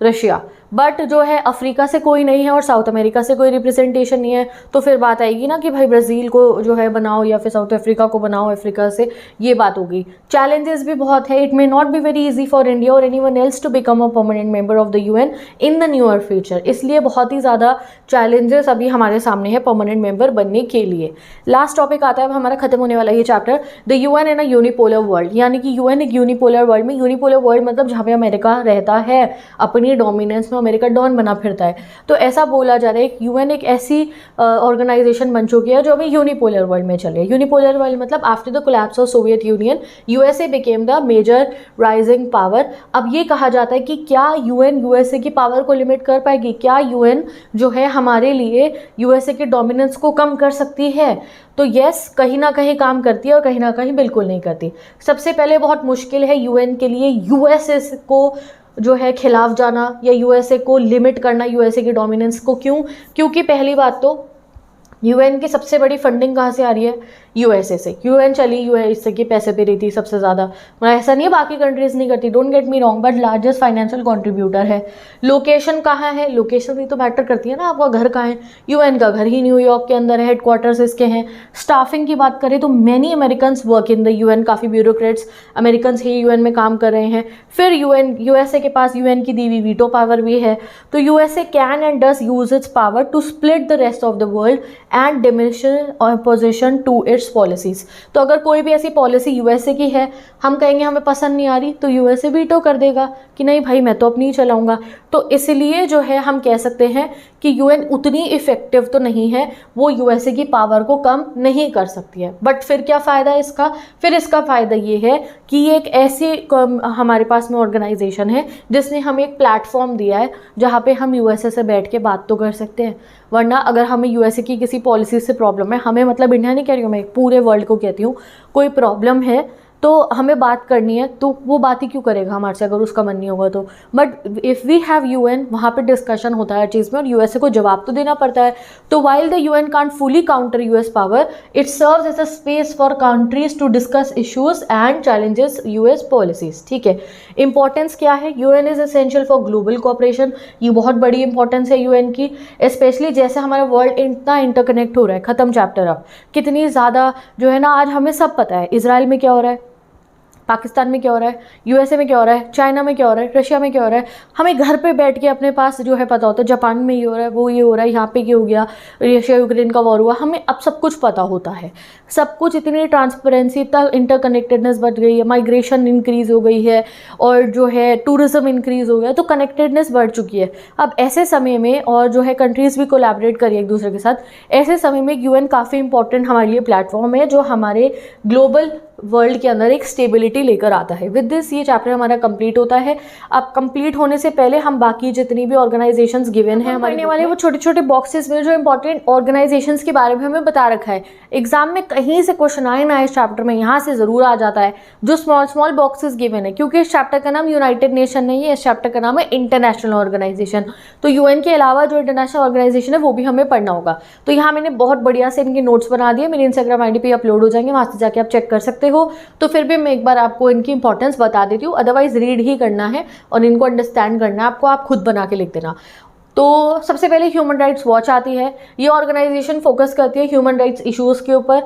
रशिया, बट जो है अफ्रीका से कोई नहीं है और साउथ अमेरिका से कोई रिप्रेजेंटेशन नहीं है, तो फिर बात आएगी ना कि भाई ब्राज़ील को जो है बनाओ या फिर साउथ अफ्रीका को बनाओ अफ्रीका से, ये बात होगी। चैलेंजेस भी बहुत है, it may not be very easy for India और anyone else to become a permanent member of the UN in the near future, इसलिए बहुत ही ज़्यादा चैलेंजेस अभी हमारे सामने है परमानेंट मेंबर बनने के लिए। लास्ट टॉपिक आता है, अब हमारा खत्म होने वाला ये chapter, the UN in a unipolar world, यानी कि यूएन एक यूनिपोलर वर्ल्ड में, यूनिपोलर वर्ल्ड मतलब जहाँ पे अमेरिका रहता है अपनी डोमिनेंस में, अमेरिका डॉन बना फिरता है, तो ऐसा बोला जा रहा है कि यूएन एक ऐसी ऑर्गेनाइजेशन बन चुकी है जो अभी यूनिपोलर वर्ल्ड में चले। यूनिपोलर वर्ल्ड मतलब after the collapse of Soviet Union USA became the major rising power. अब ये कहा जाता है कि क्या यूएन यूएसए की पावर को लिमिट कर पाएगी, क्या यूएन जो है हमारे लिए यूएसए के डोमिनेंस को कम कर सकती है? तो यस, कहीं ना कहीं काम करती है और कहीं ना कहीं बिल्कुल नहीं करती। सबसे पहले बहुत मुश्किल है यूएन के लिए यूएसए को जो है खिलाफ जाना या यूएसए को लिमिट करना, यूएसए की डोमिनेंस को। क्यों? क्योंकि पहली बात तो यूएन की सबसे बड़ी फंडिंग कहाँ से आ रही है? यूएसए से। यूएन चली यूएसए के पैसे पे रही थी सबसे ज़्यादा, मतलब ऐसा नहीं है बाकी कंट्रीज नहीं करती, don't get me wrong, but largest financial contributor है। लोकेशन कहाँ है? लोकेशन भी तो मैटर करती है ना, आपका घर कहाँ है? यूएन का घर ही न्यूयॉर्क के अंदर है, हेडक्वार्टर्स इसके हैं। स्टाफिंग की बात करें तो many Americans work in the UN, काफ़ी ब्यूरोक्रेट्स अमेरिकन्स ही यूएन में काम कर रहे हैं। फिर यूएसए के पास यूएन की दी हुई वीटो पावर भी है, तो USA can and does use its power to split the rest of the world and diminish opposition to its policies. तो अगर कोई भी ऐसी पॉलिसी यूएसए की है, हम कहेंगे हमें पसंद नहीं आ रही, तो यूएसए वीटो कर देगा कि नहीं भाई मैं तो अपनी ही चलाऊंगा। तो इसलिए जो है हम कह सकते हैं कि यूएन उतनी इफ़ेक्टिव तो नहीं है, वो यूएसए की पावर को कम नहीं कर सकती है। बट फिर क्या फ़ायदा इसका? फिर इसका फ़ायदा ये है कि ये एक ऐसी हमारे पास में ऑर्गेनाइजेशन है जिसने हमें एक प्लेटफॉर्म दिया है जहाँ पे हम यूएसए से बैठ के बात तो कर सकते हैं। वरना अगर हमें यूएसए की किसी पॉलिसी से प्रॉब्लम है, हमें मतलब इंडिया नहीं कह रही हूँ, मैं पूरे वर्ल्ड को कहती हूँ, कोई प्रॉब्लम है तो हमें बात करनी है, तो वो बात ही क्यों करेगा हमारे से अगर उसका मन नहीं होगा तो। But if we have UN, वहाँ पे डिस्कशन होता है हर चीज़ में और यूएसए को जवाब तो देना पड़ता है। तो while the UN can't fully counter US power, it serves as a space for countries to discuss issues and challenges US policies. ठीक है, इंपॉर्टेंस क्या है? UN is essential for global cooperation. ये बहुत बड़ी इंपॉर्टेंस है यूएन की, स्पेशली जैसे हमारा वर्ल्ड इतना इंटरकनेक्ट हो रहा है। ख़त्म चैप्टर अब, कितनी ज़्यादा जो है ना, आज हमें सब पता है इसराइल में क्या हो रहा है, पाकिस्तान में क्या हो रहा है, यूएसए में क्या हो रहा है, चाइना में क्या हो रहा है, रशिया में क्या हो रहा है। हमें घर पे बैठ के अपने पास जो है पता होता है, जापान में ये हो रहा है, वो ये हो रहा है, यहाँ पे ये हो गया, रशिया यूक्रेन का वॉर हुआ, हमें अब सब कुछ पता होता है। सब कुछ, इतनी ट्रांसपेरेंसी, इतना इंटरकनेक्टेडनेस बढ़ गई है, माइग्रेशन इंक्रीज़ हो गई है और जो है टूरिज्म इंक्रीज़ हो गया, तो कनेक्टेडनेस बढ़ चुकी है। अब ऐसे समय में, और जो है कंट्रीज़ भी कोलैबोरेट करिए एक दूसरे के साथ, ऐसे समय में यूएन काफ़ी इंपॉर्टेंट हमारे लिए प्लेटफॉर्म है जो हमारे ग्लोबल वर्ल्ड के अंदर एक स्टेबिलिटी लेकर आता है। विद दिस ये चैप्टर हमारा कंप्लीट होता है। अब कंप्लीट होने से पहले हम बाकी जितनी भी ऑर्गेनाइजेशंस गिवन है हमारे वाले, वो छोटे छोटे बॉक्सेस में जो इंपॉर्टेंट ऑर्गेनाइजेशंस के बारे में हमें बता रखा है। एग्जाम में कहीं से क्वेश्चन आए ना इस चैप्टर में, यहाँ से ज़रूर आ जाता है जो स्मॉल स्मॉल बॉक्सेस गिवन है, क्योंकि इस चैप्टर का नाम यूनाइटेड नेशन नहीं है, इस चैप्टर का नाम है इंटरनेशनल ऑर्गेनाइजेशन। तो यूएन के अलावा जो इंटरनेशनल ऑर्गेनाइजेशन है वो भी हमें पढ़ना होगा। तो यहाँ मैंने बहुत बढ़िया से इनके नोट्स बना दिए, मेरे इंस्टाग्राम आईडी पे अपलोड हो जाएंगे, वहाँ से जाके आप चेक कर सकते हो। तो फिर भी मैं एक बार आपको इनकी इंपॉर्टेंस बता देती हूँ, अदरवाइज रीड ही करना है और इनको अंडरस्टैंड करना है आपको, आप खुद बना के लिख देना। तो सबसे पहले ह्यूमन राइट्स वॉच आती है। ये ऑर्गेनाइजेशन फोकस करती है ह्यूमन राइट्स इश्यूज़ के ऊपर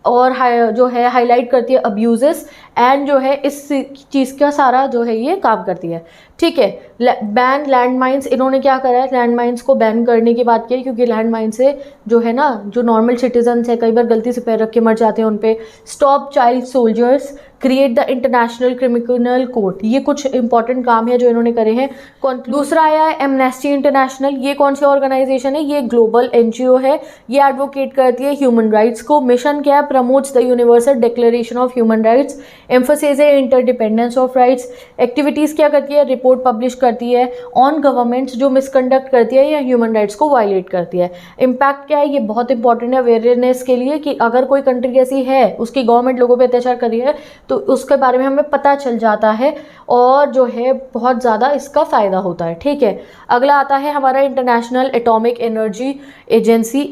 और जो है हाईलाइट करती है अब्यूजेस एंड जो है इस चीज़ का सारा जो है ये काम करती है। ठीक है, बैन लैंड माइंस, इन्होंने क्या करा है, लैंड माइंस को बैन करने की बात की है, क्योंकि लैंड माइन से जो है ना, जो नॉर्मल सिटीजन्स है कई बार गलती से पैर रख के मर जाते हैं उन पे। Stop child soldiers, create the international criminal court, ये कुछ इंपॉर्टेंट काम है जो इन्होंने करे हैं। दूसरा आया है एमनेस्टी इंटरनेशनल। ये कौन सी ऑर्गेनाइजेशन है? ये ग्लोबल एनजीओ है। ये एडवोकेट करती है ह्यूमन राइट्स को। मिशन क्या है? Promotes the universal declaration of human rights. Emphasis है इंटरडिपेंडेंस ऑफ राइट्स। एक्टिविटीज़ क्या करती है? रिपोर्ट पब्लिश करती है ऑन गवर्नमेंट्स जो मिसकंडक्ट करती है या ह्यूमन राइट्स को वायलेट करती है। इम्पैक्ट क्या है? ये बहुत इंपॉर्टेंट है अवेयरनेस के लिए कि अगर कोई कंट्री ऐसी है, उसकी गवर्नमेंट लोगों पर अत्याचार कर रही है, तो उसके बारे में हमें पता चल जाता है और जो है बहुत ज़्यादा इसका फ़ायदा होता है। ठीक है, अगला आता है हमारा international atomic energy agency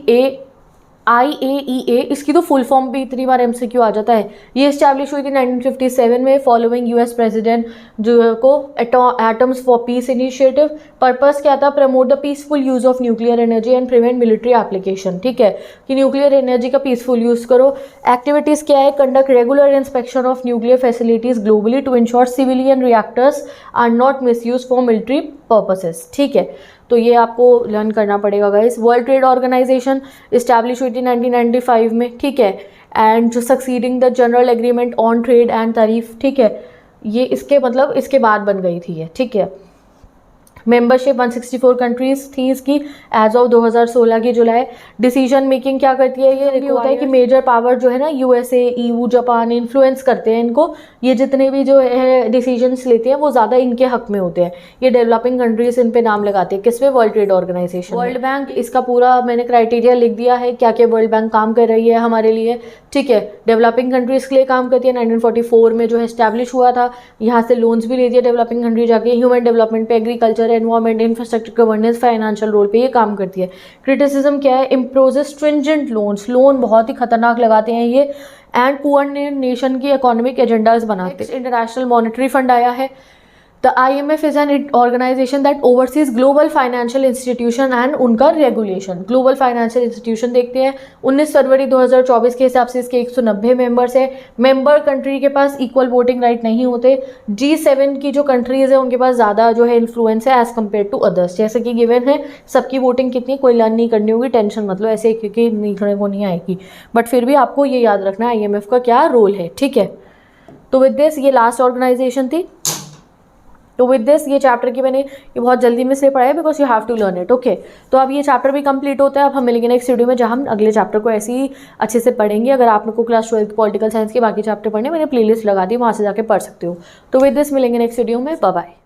IAEA। इसकी तो फुल फॉर्म भी इतनी बार MCQ आ जाता है। ये इस्टेब्लिश हुई थी 1957 में फॉलोइंग US प्रेसिडेंट जो को atoms for peace initiative. Purpose क्या था? Promote the peaceful use of nuclear energy and prevent military application. ठीक है, कि न्यूक्लियर एनर्जी का पीसफुल यूज करो। एक्टिविटीज़ क्या है? Conduct regular inspection of nuclear facilities globally to ensure civilian reactors are not misuse for military purposes. ठीक है, तो ये आपको लर्न करना पड़ेगा guys. World trade organization establish हुई थी 1995 में। ठीक है, एंड जो succeeding the general agreement on trade and तारीफ। ठीक है, ये इसके मतलब इसके बाद बन गई थी ये। ठीक है, मेंबरशिप 164 कंट्रीज थी इसकी एज ऑफ 2016 की जुलाई। डिसीजन मेकिंग क्या करती है? ये होता है कि मेजर पावर जो है ना, USA, EU, जापान इन्फ्लुएंस करते हैं इनको। ये जितने भी जो है डिसीजंस लेते हैं वो ज़्यादा इनके हक में होते हैं। ये डेवलपिंग कंट्रीज इन पे नाम लगाते हैं। किसमें? World trade organization. World bank, इसका पूरा मैंने क्राइटेरिया लिख दिया है क्या क्या वर्ल्ड बैंक काम कर रही है हमारे लिए। ठीक है, डेवलपिंग कंट्रीज के लिए काम करती है। 1944 में जो है इस्टेब्लिश हुआ था। यहाँ से लोन्स भी ले दिए डेवलपिंग कंट्री जाके। ह्यूमन डेवलपमेंट पे, agriculture, environment, infrastructure, governance, financial role पे ये काम करती है। क्रिटिसिज्म क्या है? इम्पोजेस स्ट्रिंजेंट लोन्स, लोन बहुत ही खतरनाक लगाते हैं ये, एंड पुअर नेशन की इकोनॉमिक एजेंडाज बनाते हैं। इंटरनेशनल मॉनेटरी फंड आया है the IMF is an organization that oversees global financial institution and उनका रेगुलेशन। ग्लोबल फाइनेंशियल इंस्टीट्यूशन देखते हैं, 19 फरवरी 2024 के हिसाब से इसके 190 मेंबर्स है। मेंबर कंट्री के पास इक्वल वोटिंग राइट नहीं होते। G7 की जो कंट्रीज है उनके पास ज़्यादा जो है इन्फ्लुएंस है एज कम्पेयर टू अदर्स। जैसे कि गिवन है सबकी वोटिंग कितनी, कोई लर्न नहीं करनी होगी, टेंशन मतलब ऐसे क्योंकि लिखने को नहीं आएगी, बट फिर भी आपको ये याद रखना है IMF का क्या रोल है, ठीक है। तो विद दिस ये लास्ट ऑर्गेनाइजेशन थी। तो विद दिस ये चैप्टर की मैंने ये बहुत जल्दी में से पढ़ा है because you have to learn it, okay. तो अब ये चैप्टर भी कंप्लीट होता है। अब हम मिलेंगे नेक्स्ट वीडियो में जहाँ हम अगले चैप्टर को ऐसे ही अच्छे से पढ़ेंगे। अगर आप लोग को क्लास 12 पॉलिटिकल साइंस के बाकी चैप्टर पढ़ने, मैंने प्लेलिस्ट लगा दी, वहाँ से जाके पढ़ सकते हो। तो विद दिस मिलेंगे नेक्स्ट वीडियो में, बाय बाय।